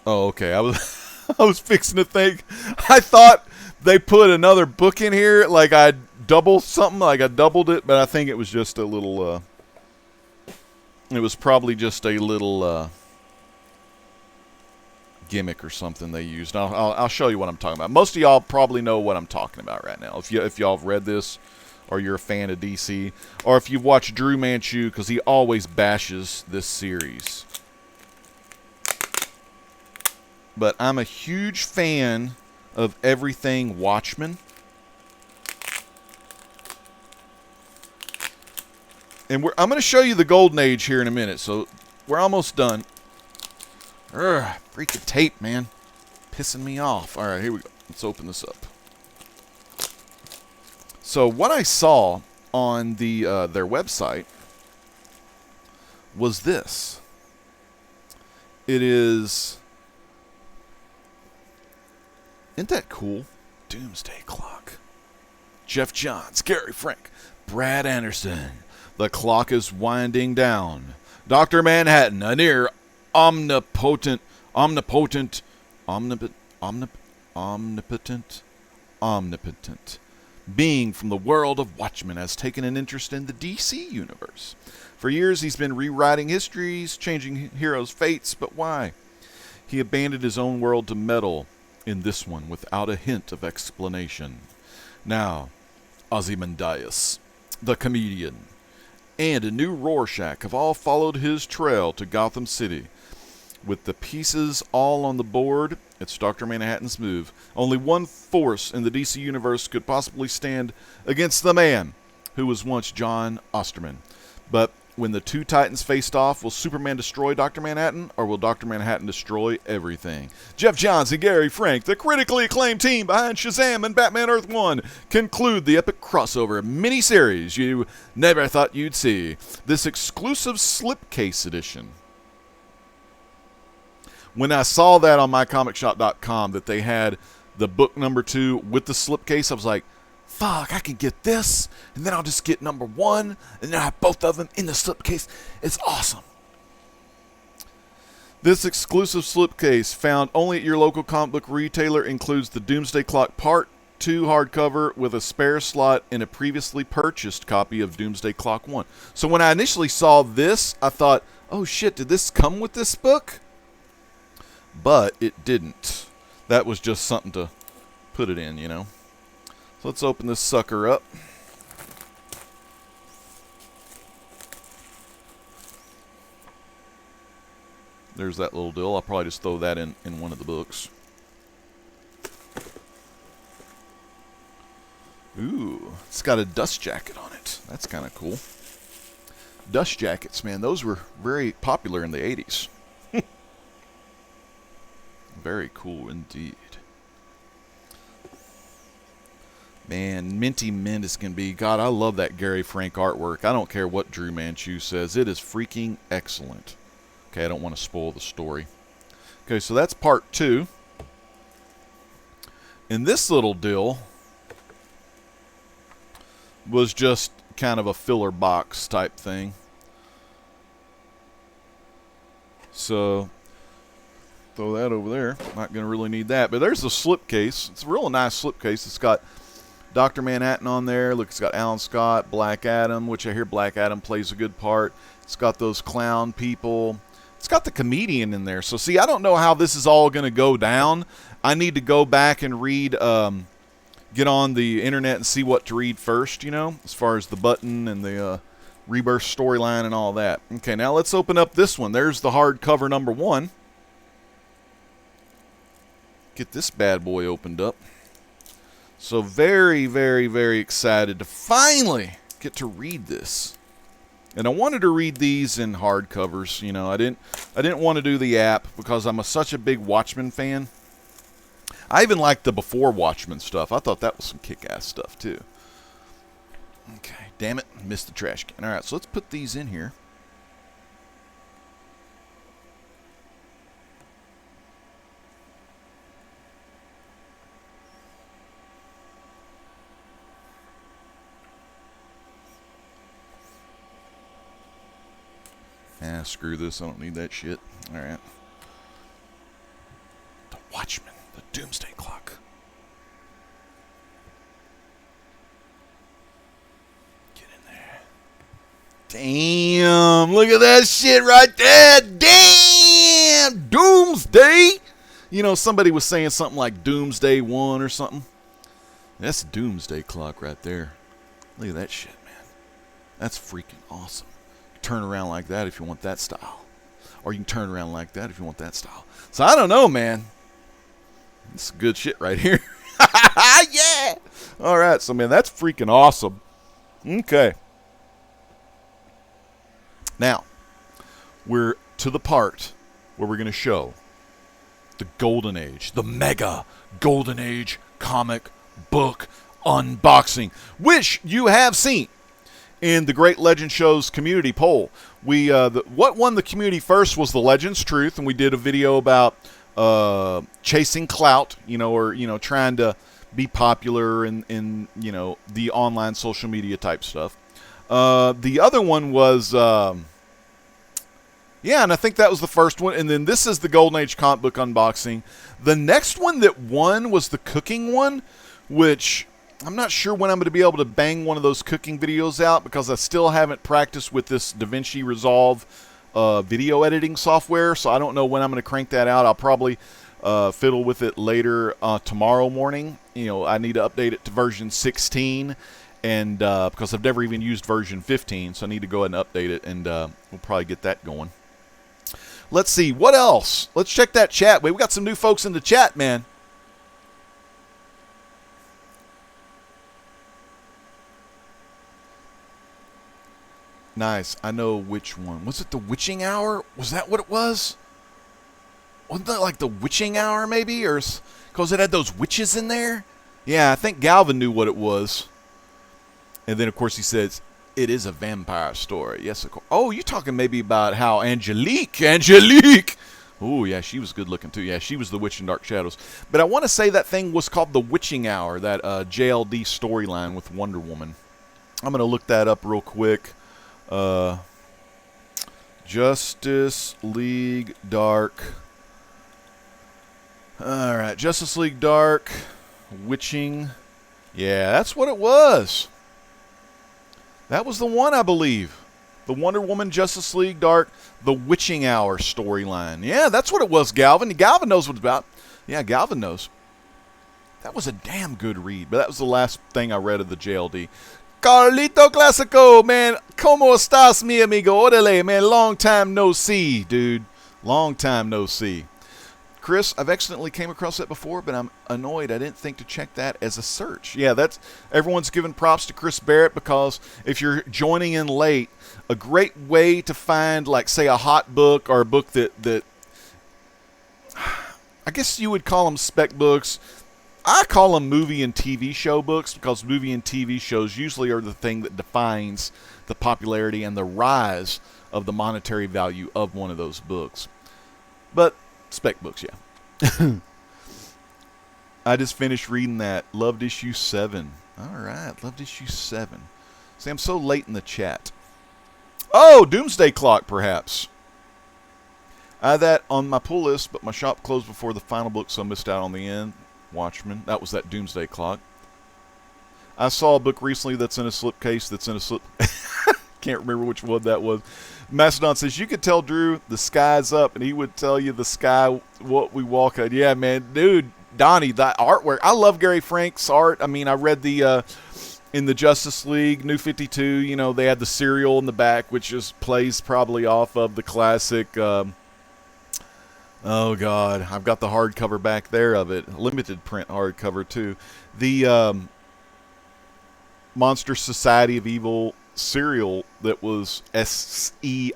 Oh, okay. I was I was fixing to think. I thought they put another book in here, like I doubled something, like I doubled it, but I think it was just a little. It was probably just a little gimmick or something they used. I'll show you what I'm talking about. Most of y'all probably know what I'm talking about right now. If y'all have read this, or you're a fan of DC, or if you've watched Drew Manchu, because he always bashes this series. But I'm a huge fan of everything Watchmen. And I'm going to show you the Golden Age here in a minute, so we're almost done. Urgh, freaking tape, man. Pissing me off. All right, here we go. Let's open this up. So what I saw on their website was this. It is... Isn't that cool? Doomsday Clock. Jeff Johns, Gary Frank, Brad Anderson. The clock is winding down. Dr. Manhattan, a near omnipotent being from the world of Watchmen, has taken an interest in the DC universe. For years he's been rewriting histories, changing heroes' fates, but why? He abandoned his own world to meddle in this one without a hint of explanation. Now, Ozymandias, the comedian, and a new Rorschach have all followed his trail to Gotham City. With the pieces all on the board, it's Dr. Manhattan's move. Only one force in the DC universe could possibly stand against the man who was once John Osterman. But when the two titans faced off, will Superman destroy Dr. Manhattan, or will Dr. Manhattan destroy everything? Jeff Johns and Gary Frank, the critically acclaimed team behind Shazam and Batman Earth 1, conclude the epic crossover miniseries you never thought you'd see. This exclusive slipcase edition. When I saw that on mycomicshop.com, that they had the book number 2 with the slipcase, I was like, fuck, I can get this, and then I'll just get number 1, and then I have both of them in the slipcase. It's awesome. This exclusive slipcase, found only at your local comic book retailer, includes the Doomsday Clock Part 2 hardcover with a spare slot in a previously purchased copy of Doomsday Clock 1. So when I initially saw this, I thought, oh shit, did this come with this book? But it didn't. That was just something to put it in, you know. So let's open this sucker up. There's that little deal. I'll probably just throw that in one of the books. Ooh, it's got a dust jacket on it. That's kind of cool. Dust jackets, man, those were very popular in the 80s. Very cool indeed. Man, minty mint as can be. God, I love that Gary Frank artwork. I don't care what Drew Manchu says. It is freaking excellent. Okay, I don't want to spoil the story. Okay, so that's part 2. And this little deal was just kind of a filler box type thing. So throw that over there. Not going to really need that. But there's the slipcase. It's a real nice slipcase. It's got Dr. Manhattan on there. Look, it's got Alan Scott, Black Adam, which I hear Black Adam plays a good part. It's got those clown people. It's got the comedian in there. So, see, I don't know how this is all going to go down. I need to go back and read, get on the internet and see what to read first, you know, as far as the button and the Rebirth storyline and all that. Okay, now let's open up this one. There's the hardcover number 1. Get this bad boy opened up. So very, very, very excited to finally get to read this. And I wanted to read these in hardcovers. You know, I didn't want to do the app because I'm such a big Watchmen fan. I even liked the before Watchmen stuff. I thought that was some kick-ass stuff too. Okay, damn it, missed the trash can. All right, so let's put these in here. Nah, screw this. I don't need that shit. All right. The Watchmen, the Doomsday Clock. Get in there. Damn, look at that shit right there. Damn, Doomsday. You know, somebody was saying something like Doomsday 1 or something. That's Doomsday Clock right there. Look at that shit, man. That's freaking awesome. Turn around like that if you want that style. Or you can turn around like that if you want that style. So I don't know, man. This is good shit right here. Yeah. All right, so man, that's freaking awesome. Okay. Now, we're to the part where we're going to show the Golden Age, the mega Golden Age comic book unboxing, which you have seen in the Great Legend Show's community poll. What won the community first was the Legends Truth, and we did a video about chasing clout, or trying to be popular in the online social media type stuff. The other one was and I think that was the first one. And then this is the Golden Age comic book unboxing. The next one that won was the cooking one, which I'm not sure when I'm going to be able to bang one of those cooking videos out, because I still haven't practiced with this DaVinci Resolve video editing software. So I don't know when I'm going to crank that out. I'll probably fiddle with it later tomorrow morning. I need to update it to version 16. And because I've never even used version 15, so I need to go ahead and update it, and we'll probably get that going. Let's see, what else? Let's check that chat. We got some new folks in the chat, man. Nice. I know which one. Was it the Witching Hour? Was that what it was? Wasn't that like the Witching Hour, maybe? Or because it had those witches in there? Yeah, I think Galvin knew what it was. And then, of course, he says, it is a vampire story. Yes, of course. Oh, you're talking maybe about how Angelique. Oh, yeah, she was good looking, too. Yeah, she was the witch in Dark Shadows. But I want to say that thing was called The Witching Hour, that JLD storyline with Wonder Woman. I'm going to look that up real quick. Justice League Dark. All right, Justice League Dark, Witching. Yeah, that's what it was. That was the one, I believe. The Wonder Woman, Justice League Dark, the Witching Hour storyline. Yeah, that's what it was, Galvin. Galvin knows what it's about. Yeah, Galvin knows. That was a damn good read, but that was the last thing I read of the JLD. Carlito Classico, man. ¿Cómo estás, mi amigo? Orale, man. Long time no see, dude. Long time no see. Chris, I've accidentally came across that before, but I'm annoyed. I didn't think to check that as a search. Yeah, that's everyone's giving props to Chris Barrett, because if you're joining in late, a great way to find, like, say, a hot book, or a book that I guess you would call them spec books. I call them movie and TV show books, because movie and TV shows usually are the thing that defines the popularity and the rise of the monetary value of one of those books. But spec books, yeah. I just finished reading that. Loved issue 7. All right, loved issue 7. See, I'm so late in the chat. Oh, Doomsday Clock, perhaps. I had that on my pull list, but my shop closed before the final book, so I missed out on the end. Watchmen. That was that Doomsday Clock. I saw a book recently that's in a slipcase that's in a slip... Can't remember which one that was. Macedon says, you could tell Drew the sky's up, and he would tell you the sky what we walk on. Yeah, man. Dude, Donnie, that artwork. I love Gary Frank's art. I mean, I read the... in the Justice League, New 52, they had the serial in the back, which just plays probably off of the classic... oh, God. I've got the hardcover back there of it. Limited print hardcover, too. The Monster Society of Evil serial that was Serial,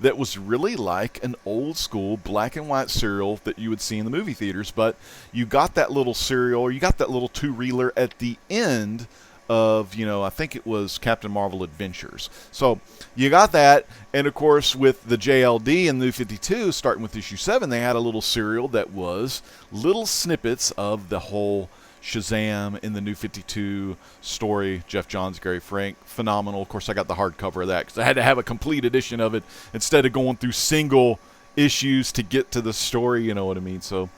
that was really like an old school black and white serial that you would see in the movie theaters, but you got that little serial, or you got that little two-reeler at the end of, I think it was Captain Marvel Adventures. So you got that, and of course with the JLD and New 52, starting with issue 7, they had a little serial that was little snippets of the whole Shazam in the New 52 story. Jeff Johns, Gary Frank, phenomenal. Of course, I got the hardcover of that because I had to have a complete edition of it instead of going through single issues to get to the story, you know what I mean? So,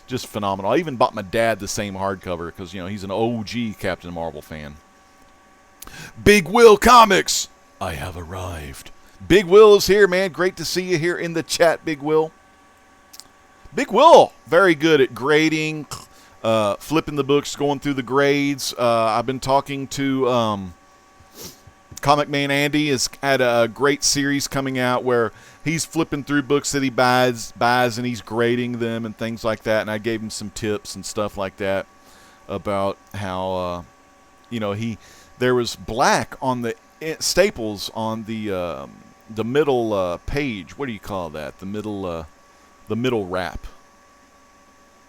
just phenomenal. I even bought my dad the same hardcover because, you know, he's an OG Captain Marvel fan. Big Will Comics, I have arrived. Big Will is here, man. Great to see you here in the chat, Big Will. Big Will, very good at grading, flipping the books, going through the grades. I've been talking to Comic Man Andy. Has had a great series coming out where he's flipping through books that he buys and he's grading them and things like that. And I gave him some tips and stuff like that about how, you know, there was black on the staples on the middle page. What do you call that? The middle wrap.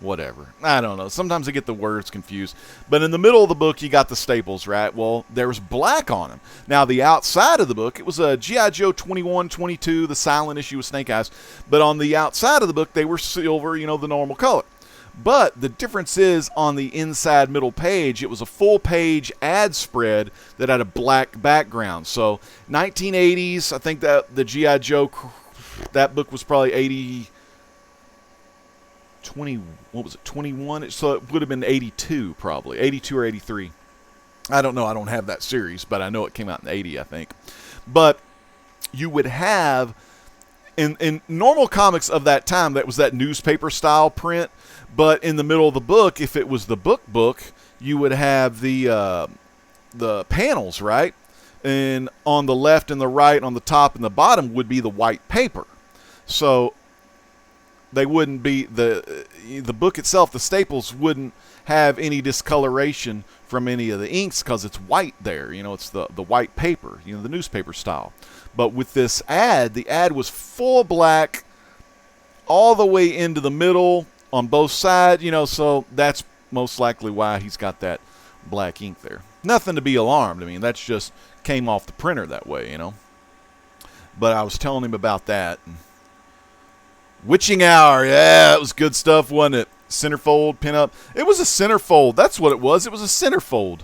Whatever. I don't know. Sometimes I get the words confused. But in the middle of the book, you got the staples, right? Well, there was black on them. Now, the outside of the book, it was a G.I. Joe 21, 22, the silent issue with Snake Eyes. But on the outside of the book, they were silver, you know, the normal color. But the difference is on the inside middle page, it was a full-page ad spread that had a black background. So, 1980s, I think that the G.I. Joe, that book was probably 21? So it would have been 82 probably. 82 or 83. I don't know. I don't have that series, but I know it came out in 80, I think. But you would have, in normal comics of that time, that was that newspaper style print. But in the middle of the book, if it was the book, you would have the panels, right? And on the left and the right, on the top and the bottom would be the white paper. So they wouldn't be the book itself, the staples wouldn't have any discoloration from any of the inks because it's white there. You know, it's the white paper, you know, the newspaper style. But with this ad, the ad was full black all the way into the middle on both sides, you know, so that's most likely why he's got that black ink there. Nothing to be alarmed. I mean, that's just came off the printer that way, you know. But I was telling him about that. Witching Hour, yeah, it was good stuff, wasn't it? Centerfold, pinup. It was a centerfold. That's what it was. It was a centerfold.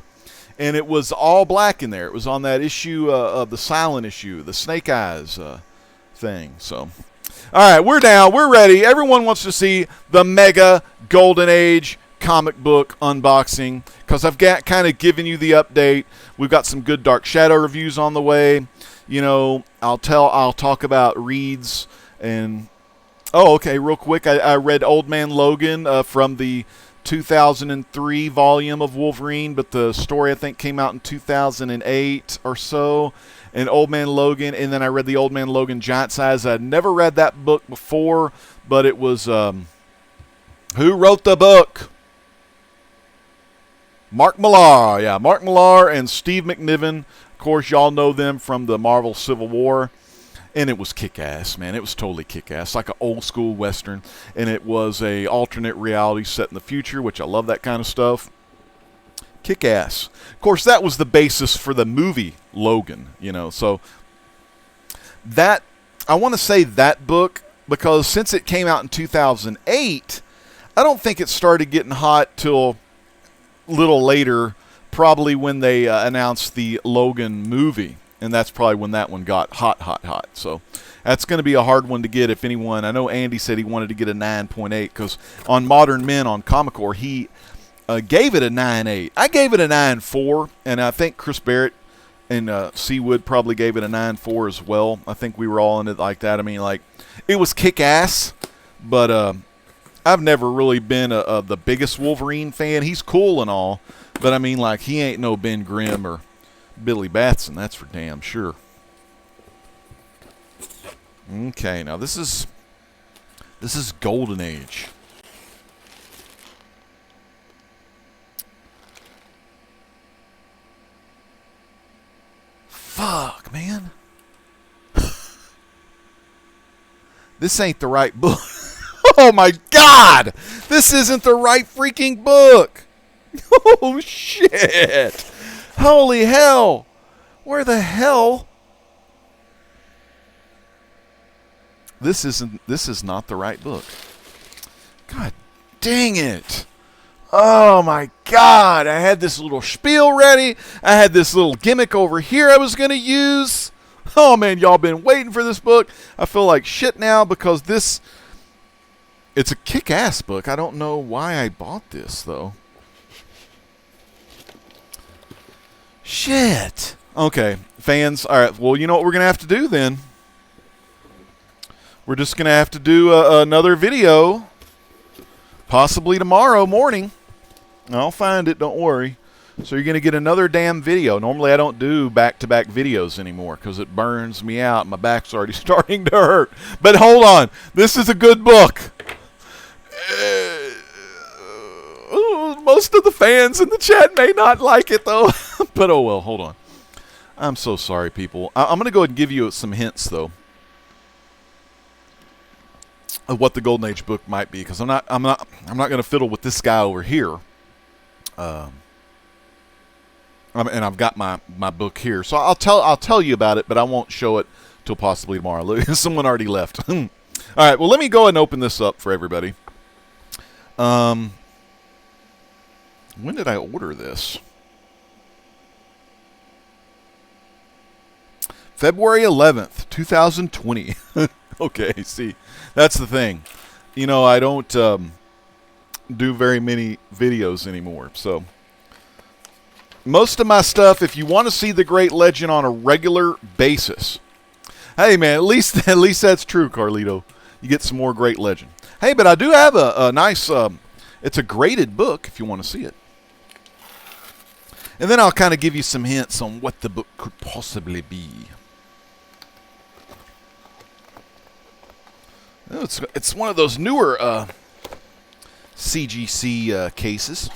And it was all black in there. It was on that issue of the silent issue, the Snake Eyes thing. So, all right, we're down. We're ready. Everyone wants to see the Mega Golden Age comic book unboxing because I've got kind of given you the update. We've got some good Dark Shadow reviews on the way. You know, I'll talk about reads and... Oh, okay, real quick. I read Old Man Logan from the 2003 volume of Wolverine, but the story, I think, came out in 2008 or so. And Old Man Logan, and then I read the Old Man Logan Giant Size. I'd never read that book before, but it was... who wrote the book? Mark Millar. Yeah, Mark Millar and Steve McNiven. Of course, y'all know them from the Marvel Civil War. And it was kick-ass, man. It was totally kick-ass, like an old-school Western. And it was a alternate reality set in the future, which I love that kind of stuff. Kick-ass. Of course, that was the basis for the movie Logan, you know. So that, I want to say that book, because since it came out in 2008, I don't think it started getting hot till a little later, probably when they announced the Logan movie. And that's probably when that one got hot. So that's going to be a hard one to get if anyone. I know Andy said he wanted to get a 9.8 because on Modern Men on Comic-Core, he gave it a 9.8. I gave it a 9.4, and I think Chris Barrett and Seawood probably gave it a 9.4 as well. I think we were all in it like that. I mean, like, it was kick-ass, but I've never really been the biggest Wolverine fan. He's cool and all, but I mean, like, he ain't no Ben Grimm or Billy Batson, that's for damn sure. Okay, now this is Golden Age. Fuck, man. This ain't the right book. Oh my God! This isn't the right freaking book. Oh shit. Holy hell! Where the hell? This is not the right book. God dang it. Oh my God, I had this little spiel ready. I had this little gimmick over here I was going to use. Oh man, y'all been waiting for this book. I feel like shit now because it's a kick-ass book. I don't know why I bought this though. Shit. Okay, fans. All right, well, you know what we're going to have to do then? We're just going to have to do another video, possibly tomorrow morning. I'll find it, don't worry. So you're going to get another damn video. Normally I don't do back-to-back videos anymore because it burns me out. My back's already starting to hurt. But hold on. This is a good book. Most of the fans in the chat may not like it, though. But oh well, hold on. I'm so sorry, people. I'm going to go ahead and give you some hints, though, of what the Golden Age book might be, because I'm not going to fiddle with this guy over here. And I've got my book here, so I'll tell you about it, but I won't show it till possibly tomorrow. Look, someone already left. All right, well, let me go ahead and open this up for everybody. When did I order this? February 11th, 2020. Okay, see, that's the thing. You know, I don't do very many videos anymore, so most of my stuff, if you want to see the Great Legend on a regular basis, hey man, at least that's true, Carlito. You get some more Great Legend. Hey, but I do have a nice, it's a graded book if you want to see it. And then I'll kind of give you some hints on what the book could possibly be. Oh, it's one of those newer CGC cases.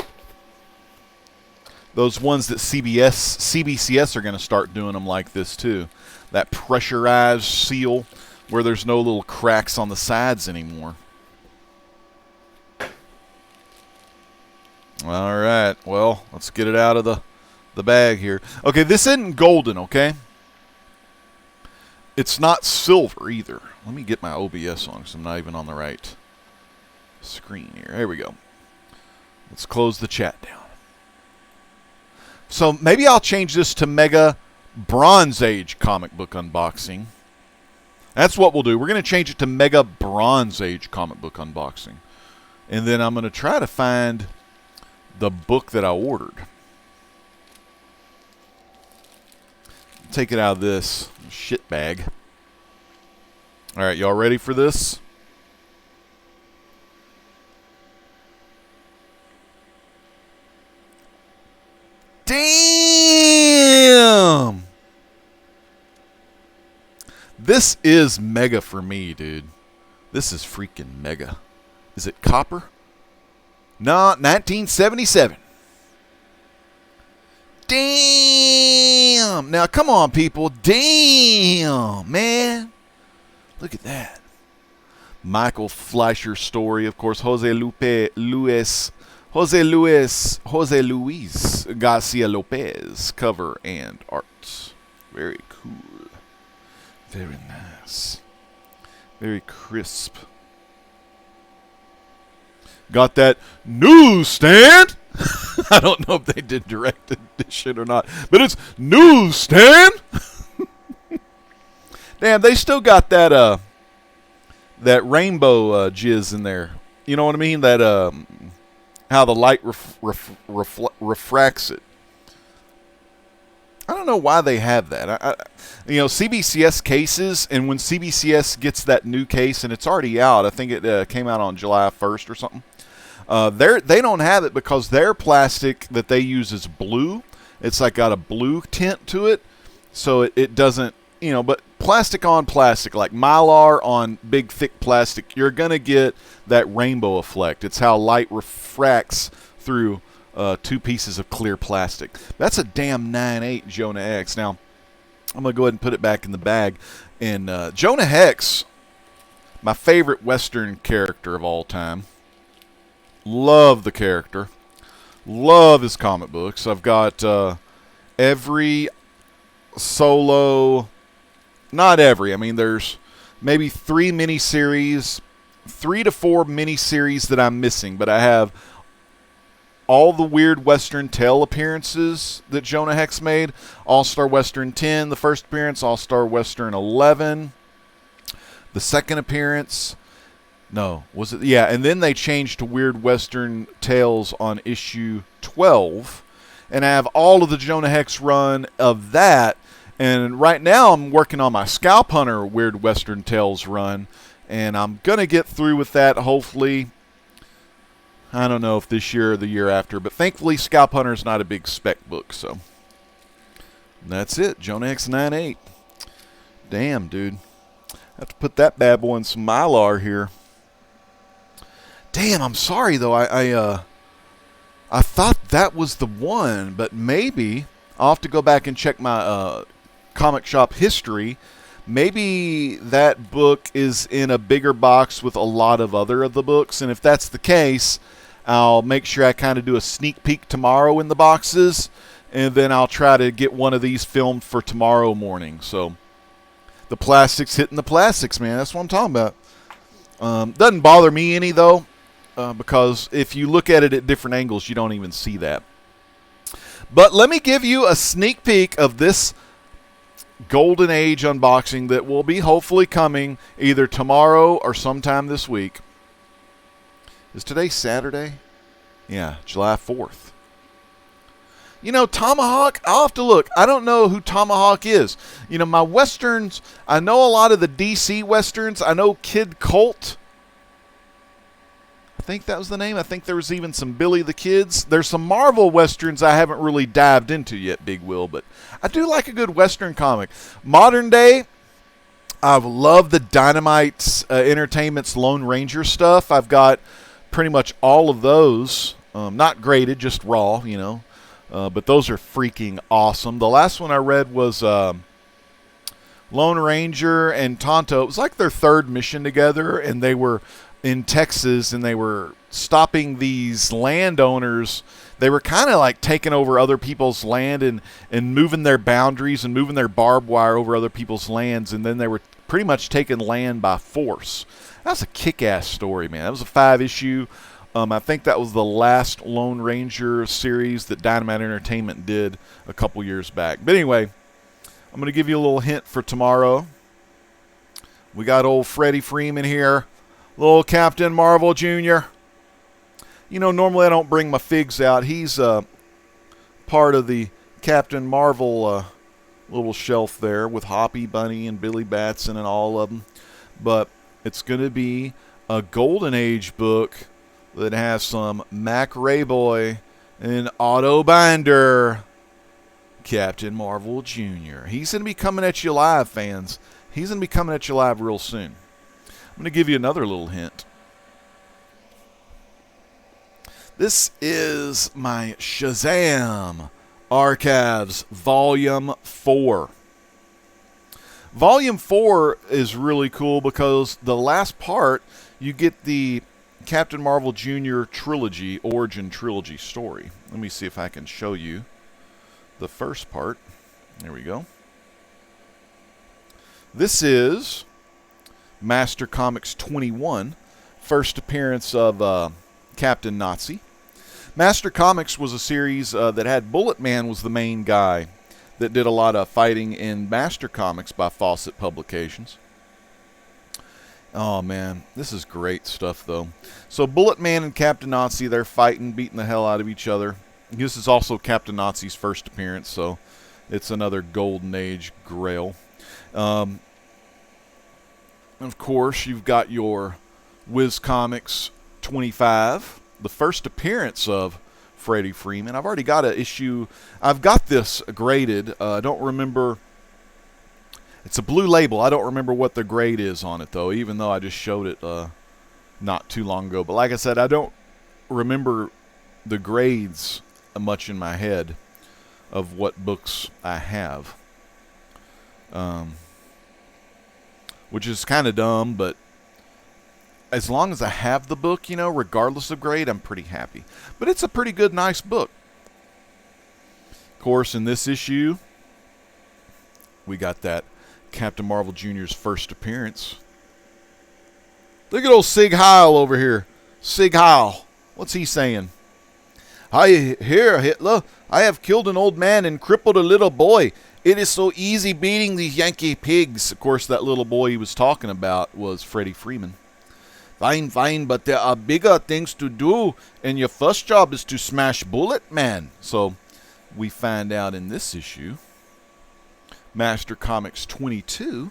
Those ones that CBCS are going to start doing them like this too. That pressurized seal where there's no little cracks on the sides anymore. All right, well, let's get it out of the bag here. Okay, this isn't golden, okay? It's not silver either. Let me get my OBS on because I'm not even on the right screen here. There we go. Let's close the chat down. So maybe I'll change this to Mega Bronze Age comic book unboxing. That's what we'll do. We're going to change it to Mega Bronze Age comic book unboxing. And then I'm going to try to find the book that I ordered. Take it out of this shit bag. All right, y'all ready for this? Damn! This is mega for me, dude. This is freaking mega. Is it copper? No, 1977. Damn! Now, come on, people. Damn, man. Look at that. Michael Fleischer's story, of course. Jose Luis Garcia Lopez, cover and art. Very cool. Very nice. Very crisp. Got that newsstand. I don't know if they did direct edition or not, but it's newsstand. Damn, they still got that that rainbow jizz in there. You know what I mean? That how the light refracts it. I don't know why they have that. You know, CBCS cases, and when CBCS gets that new case, and it's already out, I think it came out on July 1st or something. They don't have it because their plastic that they use is blue. It's like got a blue tint to it, so it doesn't, you know, but plastic on plastic, like Mylar on big thick plastic, you're going to get that rainbow effect. It's how light refracts through two pieces of clear plastic. That's a damn 9.8 Jonah Hex. Now, I'm going to go ahead and put it back in the bag. And Jonah Hex, my favorite Western character of all time. Love the character. Love his comic books. I've got every solo... Not every. I mean, there's maybe 3 miniseries, 3 to 4 miniseries that I'm missing. But I have all the weird Western tale appearances that Jonah Hex made. All-Star Western 10, the first appearance. All-Star Western 11, the second appearance. No, was it? Yeah, and then they changed to Weird Western Tales on issue 12. And I have all of the Jonah Hex run of that. And right now I'm working on my Scalp Hunter Weird Western Tales run. And I'm going to get through with that, hopefully. I don't know if this year or the year after. But thankfully, Scalp Hunter is not a big spec book. So that's it. Jonah Hex 9.8. Damn, dude. I have to put that bad boy in some Mylar here. Damn, I'm sorry, though. I thought that was the one. But maybe I'll have to go back and check my comic shop history. Maybe that book is in a bigger box with a lot of other of the books. And if that's the case, I'll make sure I kind of do a sneak peek tomorrow in the boxes. And then I'll try to get one of these filmed for tomorrow morning. So the plastics hitting the plastics, man. That's what I'm talking about. Doesn't bother me any, though. Because if you look at it at different angles, you don't even see that. But let me give you a sneak peek of this Golden Age unboxing that will be hopefully coming either tomorrow or sometime this week. Is today Saturday? Yeah, July 4th. You know, Tomahawk, I'll have to look. I don't know who Tomahawk is. You know, my Westerns, I know a lot of the DC Westerns. I know Kid Colt. I think that was the name. I think there was even some Billy the Kids. There's some Marvel Westerns I haven't really dived into yet, Big Will, but I do like a good Western comic. Modern day, I've loved the Dynamite Entertainment's Lone Ranger stuff. I've got pretty much all of those. Not graded, just raw, you know. But those are freaking awesome. The last one I read was Lone Ranger and Tonto. It was like their third mission together, and they were in Texas, and they were stopping these landowners. They were kind of like taking over other people's land and moving their boundaries and moving their barbed wire over other people's lands, and then they were pretty much taking land by force. That's a kick-ass story, man. That was a 5-issue. I think that was the last Lone Ranger series that Dynamite Entertainment did a couple years back. But anyway, I'm going to give you a little hint for tomorrow. We got old Freddie Freeman here. Little Captain Marvel Jr. You know, normally I don't bring my figs out. He's part of the Captain Marvel little shelf there with Hoppy, Bunny, and Billy Batson and all of them. But it's going to be a Golden Age book that has some Mac Rayboy and Otto Binder. Captain Marvel Jr. He's going to be coming at you live, fans. He's going to be coming at you live real soon. I'm going to give you another little hint. This is my Shazam Archives Volume 4. Volume 4 is really cool because the last part, you get the Captain Marvel Jr. trilogy, origin trilogy story. Let me see if I can show you the first part. There we go. This is Master Comics 21, first appearance of Captain Nazi. Master Comics was a series that had Bullet Man was the main guy that did a lot of fighting in Master Comics by Fawcett Publications. Oh man, this is great stuff though. So Bullet Man and Captain Nazi, they're fighting, beating the hell out of each other. This is also Captain Nazi's first appearance, so it's another Golden Age grail. Of course, you've got your Wiz Comics 25, the first appearance of Freddie Freeman. I've already got an issue. I've got this graded. I don't remember. It's a blue label. I don't remember what the grade is on it, though, even though I just showed it not too long ago. But like I said, I don't remember the grades much in my head of what books I have. Which is kind of dumb, but as long as I have the book, you know, regardless of grade, I'm pretty happy. But it's a pretty good, nice book. Of course, in this issue, we got that Captain Marvel Jr.'s first appearance. Look at old Sig Heil over here. Sig Heil. What's he saying? "Hi, here, Hitler. I have killed an old man and crippled a little boy. It is so easy beating these Yankee pigs." Of course, that little boy he was talking about was Freddie Freeman. "Fine, fine, but there are bigger things to do, and your first job is to smash Bullet Man." So we find out in this issue, Master Comics 22,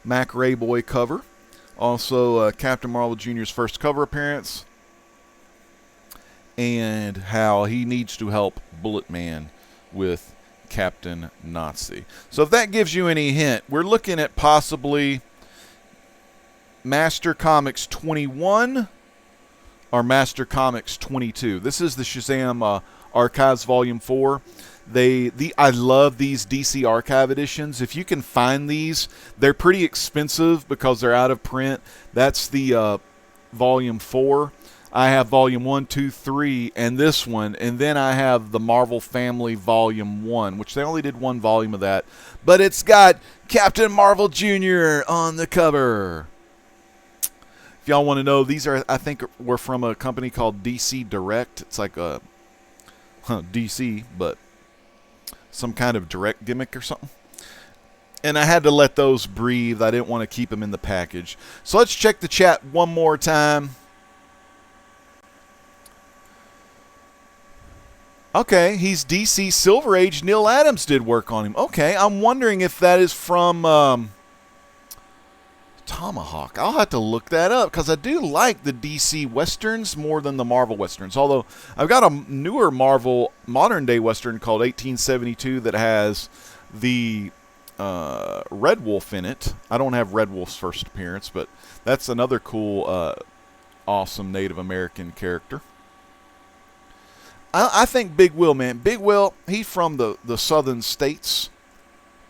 Mac Rayboy cover. Also, Captain Marvel Jr.'s first cover appearance, and how he needs to help Bullet Man with Captain Nazi. So if that gives you any hint, we're looking at possibly Master Comics 21 or Master Comics 22. This is the Shazam Archives Volume 4. I love these DC Archive editions. If you can find these, they're pretty expensive because they're out of print. That's the Volume 4. I have Volume 1, 2, 3, and this one. And then I have the Marvel Family Volume 1, which they only did one volume of that. But it's got Captain Marvel Jr. on the cover. If y'all want to know, these are, I think, were from a company called DC Direct. It's like a DC, but some kind of direct gimmick or something. And I had to let those breathe. I didn't want to keep them in the package. So let's check the chat one more time. Okay, he's DC Silver Age. Neil Adams did work on him. Okay, I'm wondering if that is from Tomahawk. I'll have to look that up because I do like the DC Westerns more than the Marvel Westerns. Although I've got a newer Marvel modern day Western called 1872 that has the Red Wolf in it. I don't have Red Wolf's first appearance, but that's another cool, awesome Native American character. I think Big Will, man. Big Will, he's from the southern states.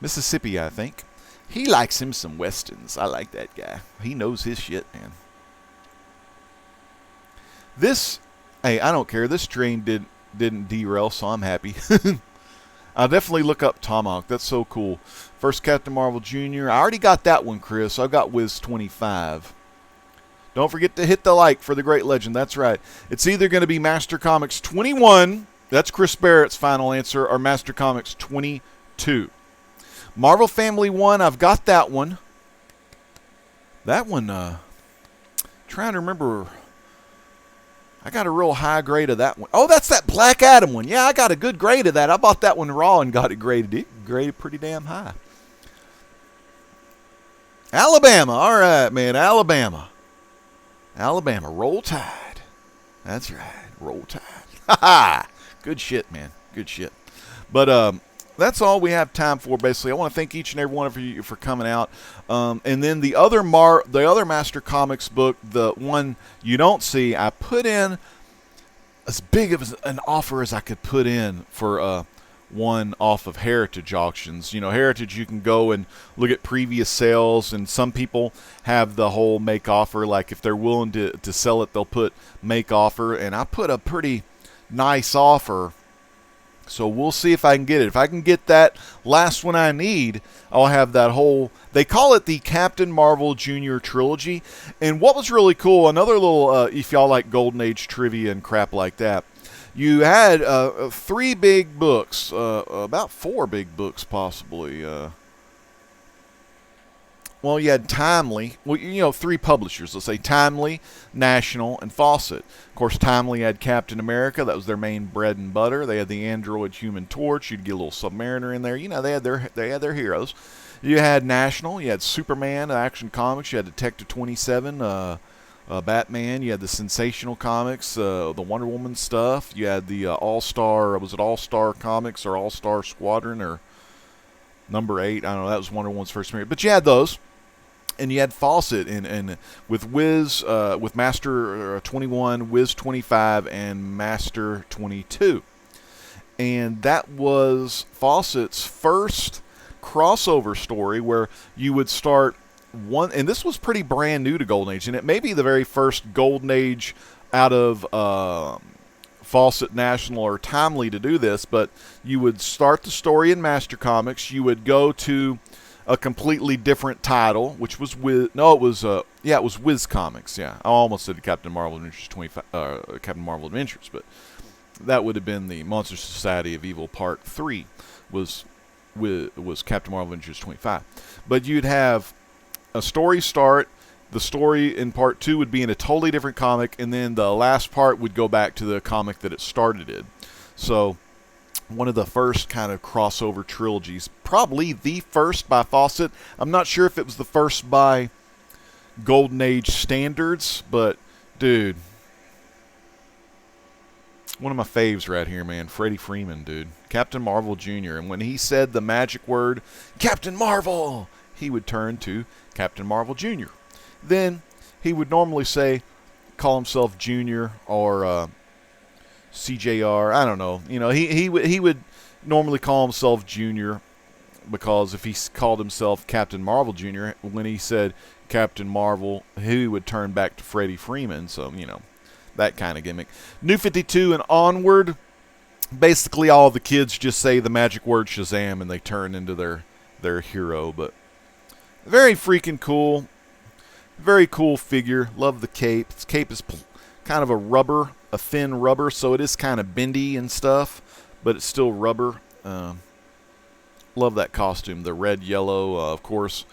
Mississippi, I think. He likes him some Westerns. I like that guy. He knows his shit, man. This, hey, I don't care. This train didn't derail, so I'm happy. I'll definitely look up Tomahawk. That's so cool. First Captain Marvel Jr. I already got that one, Chris. I got Wiz 25. Don't forget to hit the like for the Great Legend. That's right. It's either going to be Master Comics 21, that's Chris Barrett's final answer, or Master Comics 22. Marvel Family 1, I've got that one. That one, trying to remember, I got a real high grade of that one. Oh, that's that Black Adam one. Yeah, I got a good grade of that. I bought that one raw and got it graded. It graded pretty damn high. Alabama. All right, man. Alabama, Roll Tide. That's right, Roll Tide. Ha ha! Good shit, man. Good shit. But that's all we have time for, basically. I want to thank each and every one of you for coming out. And then the other Master Comics book, the one you don't see, I put in as big of an offer as I could put in for one off of Heritage auctions. You know, Heritage, you can go and look at previous sales, and some people have the whole make offer. Like if they're willing to sell it, they'll put make offer, and I put a pretty nice offer. So we'll see if I can get it. If I can get that last one I need, I'll have that whole, they call it the Captain Marvel Jr. Trilogy. And what was really cool, another little, if y'all like Golden Age trivia and crap like that, you had 3 big books, about 4 big books possibly. Well, you had Timely. Well, you know, 3 publishers. Let's say Timely, National, and Fawcett. Of course, Timely had Captain America. That was their main bread and butter. They had the Android Human Torch. You'd get a little Submariner in there. You know, they had their heroes. You had National. You had Superman, Action Comics. You had Detective 27, Batman. You had the Sensational Comics, the Wonder Woman stuff. You had the All-Star, was it All-Star Comics or All-Star Squadron or number 8? I don't know. That was Wonder Woman's first appearance. But you had those. And you had Fawcett and with Wiz, with Master 21, Wiz 25, and Master 22. And that was Fawcett's first crossover story where you would start one, and this was pretty brand new to Golden Age, and it may be the very first Golden Age out of Fawcett, National, or Timely to do this, but you would start the story in Master Comics, you would go to a completely different title, which was Wiz. No, it was Wiz Comics. Yeah, I almost said Captain Marvel Adventures 25, Captain Marvel Adventures, but that would have been the Monster Society of Evil Part 3 was Captain Marvel Adventures 25. But you'd have a story start. The story in Part 2 would be in a totally different comic, and then the last part would go back to the comic that it started in. So one of the first kind of crossover trilogies, probably the first by Fawcett. I'm not sure if it was the first by Golden Age standards, but dude, one of my faves right here, man. Freddie Freeman, dude. Captain Marvel Jr. And when he said the magic word, Captain Marvel, he would turn to Captain Marvel Jr. Then he would normally call himself Junior or CJR. I don't know. You know, he would normally call himself Junior, because if he called himself Captain Marvel Jr., when he said Captain Marvel, he would turn back to Freddie Freeman. So, you know, that kind of gimmick. New 52 and onward, basically all the kids just say the magic word Shazam and they turn into their hero. But very freaking cool. Very cool figure. Love the cape. Its cape is kind of a thin rubber, so it is kind of bendy and stuff, but it's still rubber. Love that costume. The red, yellow. Of course,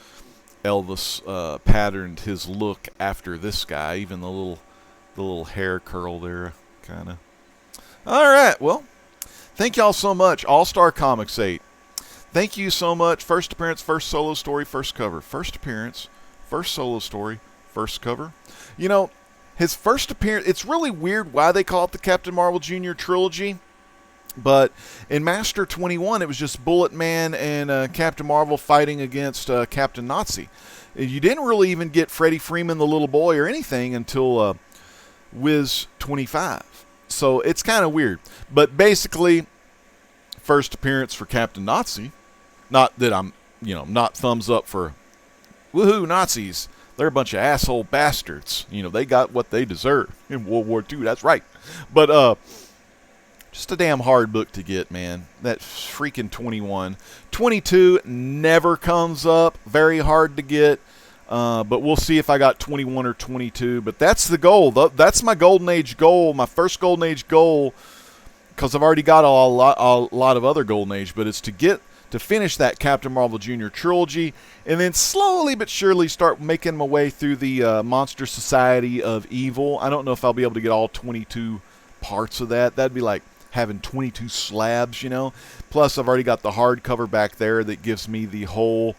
Elvis patterned his look after this guy. Even the little hair curl there, kind of. All right, well, thank y'all so much. All-Star Comics 8. Thank you so much. First appearance, first solo story, first cover. First appearance, first solo story, first cover. You know, his first appearance, it's really weird why they call it the Captain Marvel Jr. trilogy. But in Master 21, it was just Bullet Man and Captain Marvel fighting against Captain Nazi. You didn't really even get Freddie Freeman, the little boy, or anything until Wiz 25. So it's kind of weird. But basically, first appearance for Captain Nazi. Not that I'm, not thumbs up for woohoo Nazis. They're a bunch of asshole bastards. They got what they deserve in World War II. That's right. But just a damn hard book to get, man. That freaking 21. 22 never comes up. Very hard to get. But we'll see if I got 21 or 22. But that's the goal. That's my Golden Age goal. My first Golden Age goal. Because I've already got a lot of other Golden Age. But it's to finish that Captain Marvel Jr. trilogy. And then slowly but surely start making my way through the Monster Society of Evil. I don't know if I'll be able to get all 22 parts of that. That'd be like having 22 slabs, Plus, I've already got the hardcover back there that gives me the whole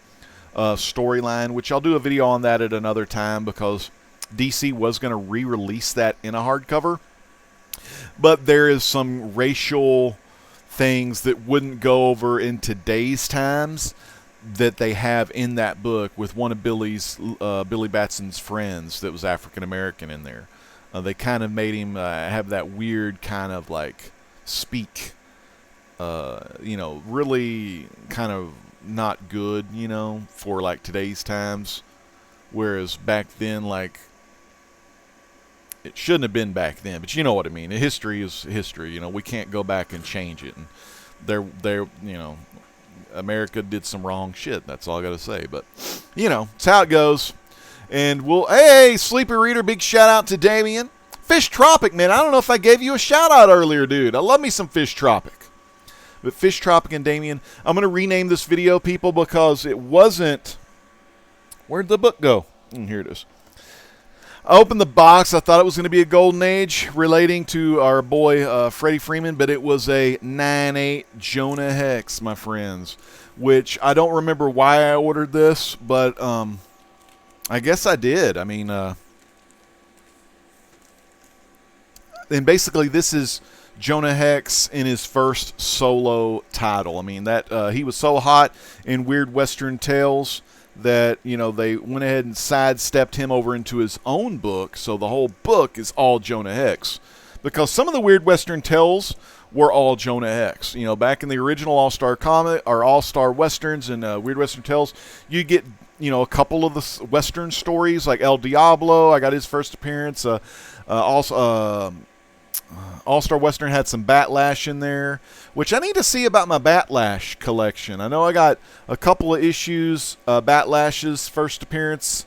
storyline, which I'll do a video on that at another time because DC was going to re-release that in a hardcover. But there is some racial things that wouldn't go over in today's times that they have in that book with one of Billy Batson's friends that was African American in there. They kind of made him have that weird kind of like speak, really kind of not good, for like today's times. Whereas back then, like, it shouldn't have been back then, but you know what I mean. History is history, we can't go back and change it. And they're America did some wrong shit. That's all I got to say. But, it's how it goes. And hey, Sleepy Reader, big shout out to Damien. Fish Tropic, man. I don't know if I gave you a shout out earlier, dude. I love me some Fish Tropic. But Fish Tropic and Damien, I'm going to rename this video, people, because it wasn't... Where'd the book go? Here it is. I opened the box. I thought it was going to be a Golden Age relating to our boy Freddie Freeman, but it was a 9/8 Jonah Hex, my friends, which I don't remember why I ordered this, but I guess I did. I mean, and basically this is Jonah Hex in his first solo title. I mean, that he was so hot in Weird Western Tales that, they went ahead and sidestepped him over into his own book, so the whole book is all Jonah Hex. Because some of the Weird Western Tales were all Jonah Hex. Back in the original All-Star comic, or All-Star Westerns and Weird Western Tales, you get, a couple of the Western stories, like El Diablo, I got his first appearance. Also, All-Star Western had some Batlash in there, which I need to see about my Batlash collection. I know I got a couple of issues, Batlash's first appearance,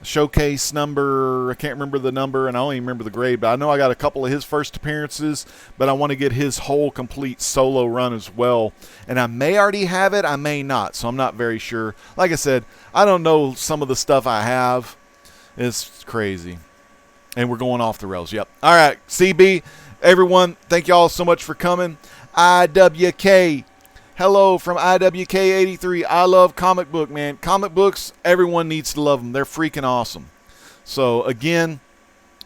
showcase number. I can't remember the number, and I don't even remember the grade, but I know I got a couple of his first appearances, but I want to get his whole complete solo run as well. And I may already have it, I may not, so I'm not very sure. Like I said, I don't know some of the stuff I have. It's crazy. And we're going off the rails. Yep. All right, CB, everyone, thank y'all so much for coming. IWK. Hello from IWK83. I love comic book, man. Comic books, everyone needs to love them. They're freaking awesome. So, again,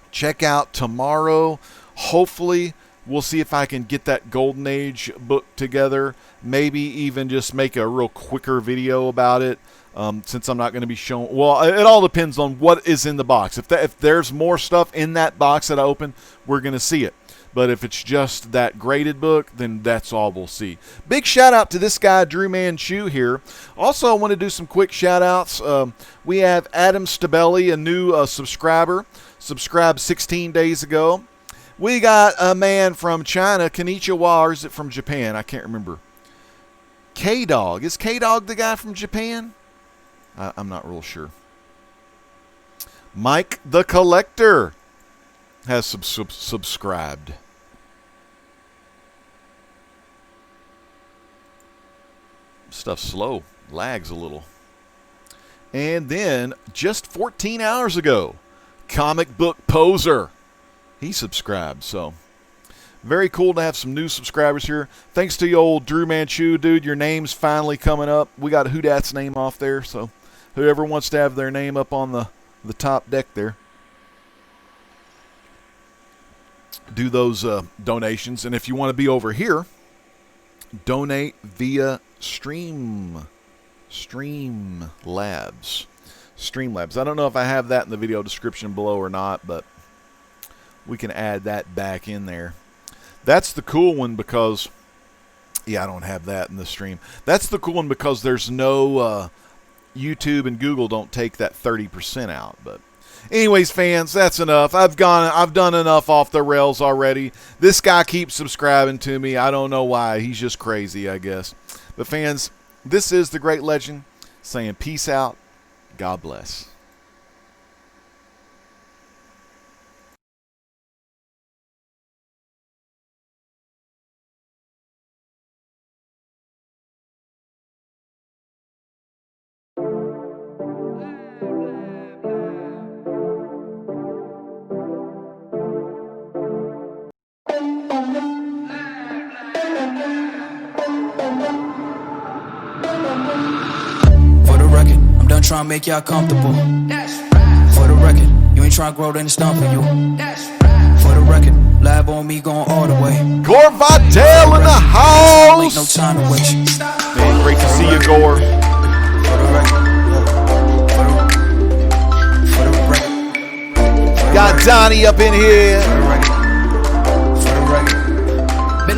check out tomorrow. Hopefully, we'll see if I can get that Golden Age book together. Maybe even just make a real quicker video about it, since I'm not going to be showing. Well, it all depends on what is in the box. If there's more stuff in that box that I open, we're going to see it. But if it's just that graded book, then that's all we'll see. Big shout out to this guy, Drew Manchu here. Also, I want to do some quick shout outs. We have Adam Stabelli, a new subscriber. Subscribed 16 days ago. We got a man from China, Konnichiwa, or is it from Japan? I can't remember. K-Dog. Is K-Dog the guy from Japan? I'm not real sure. Mike the Collector has subscribed. Stuff's slow. Lags a little. And then, just 14 hours ago, Comic Book Poser. He subscribed, so very cool to have some new subscribers here. Thanks to you old Drew Manchu, dude. Your name's finally coming up. We got Who Dat's name off there, so whoever wants to have their name up on the top deck there, do those donations. And if you want to be over here, donate via Streamlabs. I don't know if I have that in the video description below or not, but we can add that back in there. That's the cool one because, yeah, I don't have that in the stream. That's the cool one because there's no YouTube and Google don't take that 30% out. But anyways, fans, that's enough. I've done enough off the rails already. This guy keeps subscribing to me. I don't know why. He's just crazy, I guess. But fans, this is the Great Legend saying peace out. God bless. Trying to make y'all comfortable. For the record, you ain't trying to grow, then it's done for you. For the record, lab on me going all the way. Gore Vidal in the house. Ain't no time to waste. Man, great to see you, Gore. For the record. Got Donnie up in here. For the record. Been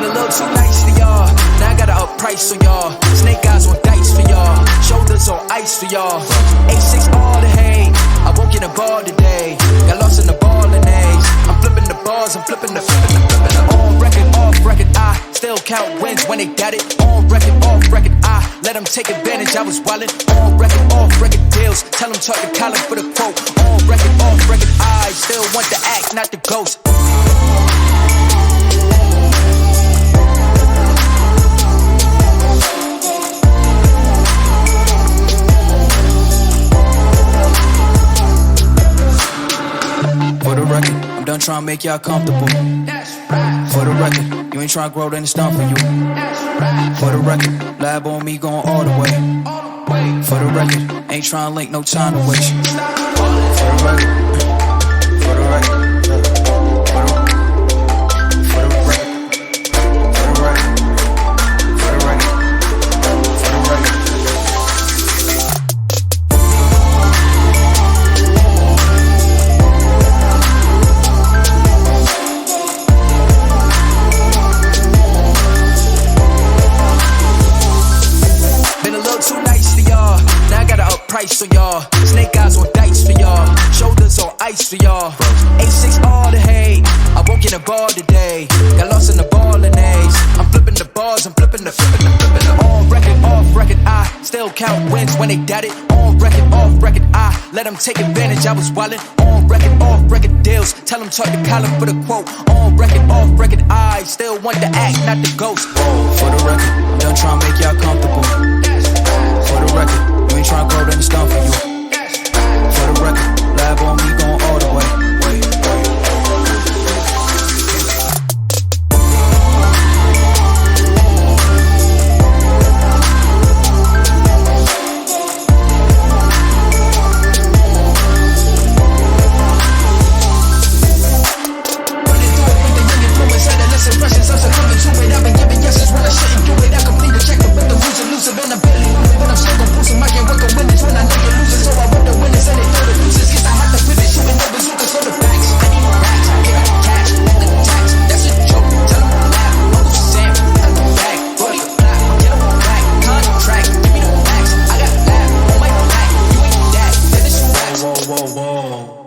a little too nice for y'all. Now I gotta up price on y'all. Snake eyes on dice for y'all. Shoulders on ice for y'all. A6 all the hay. I won't get a ball today. Got lost in the ball and A's. I'm flipping the balls. I'm flipping the on record, off record. I still count wins when they got it. On record, off record. I let them take advantage. I was wildin'. On record, off record deals. Tell them talk to Colin for the quote. On record, off record. I still want the act, not the ghost. For the record, I'm done trying to make y'all comfortable. For the record, you ain't trying to grow, then it's done for you. For the record, lab on me going all the way. For the record, ain't trying to link, no time to waste. For the record, for the record. Price on y'all, snake eyes on dice for y'all, shoulders on ice for y'all. A6 all the hay, I won't won't get involved today. Got lost in the ball and A's. I'm flipping the bars, I'm flipping the on record, off record. I still count wins when they doubt it. On record, off record. I let them take advantage. I was wildin'. On record, off record deals. Tell them talk to Colin for the quote. On record, off record. I still want the act, not the ghost. For the record, I'm done trying to make y'all comfortable. For the record, you ain't trying to go to the stone for you. For the record, lab on me going all the way. Impressions, I'm succumbing to it. I've been giving yeses when I shouldn't do it. I complete the check, but the loser, and I'm barely moving. But I'm still gon' boost 'em. I can't work on winners when I know you're losing. So I want the winners and they throw the losers. Guess I have to pivot, shooting the bazookas for the facts. I need racks, get up cash, the tax. That's a joke, tell 'em laugh. Uncle Sam, got the bag, Brody, black, get 'em back. Contract, give me the facts. I got laugh on my back. You ain't that, then it's facts. Whoa.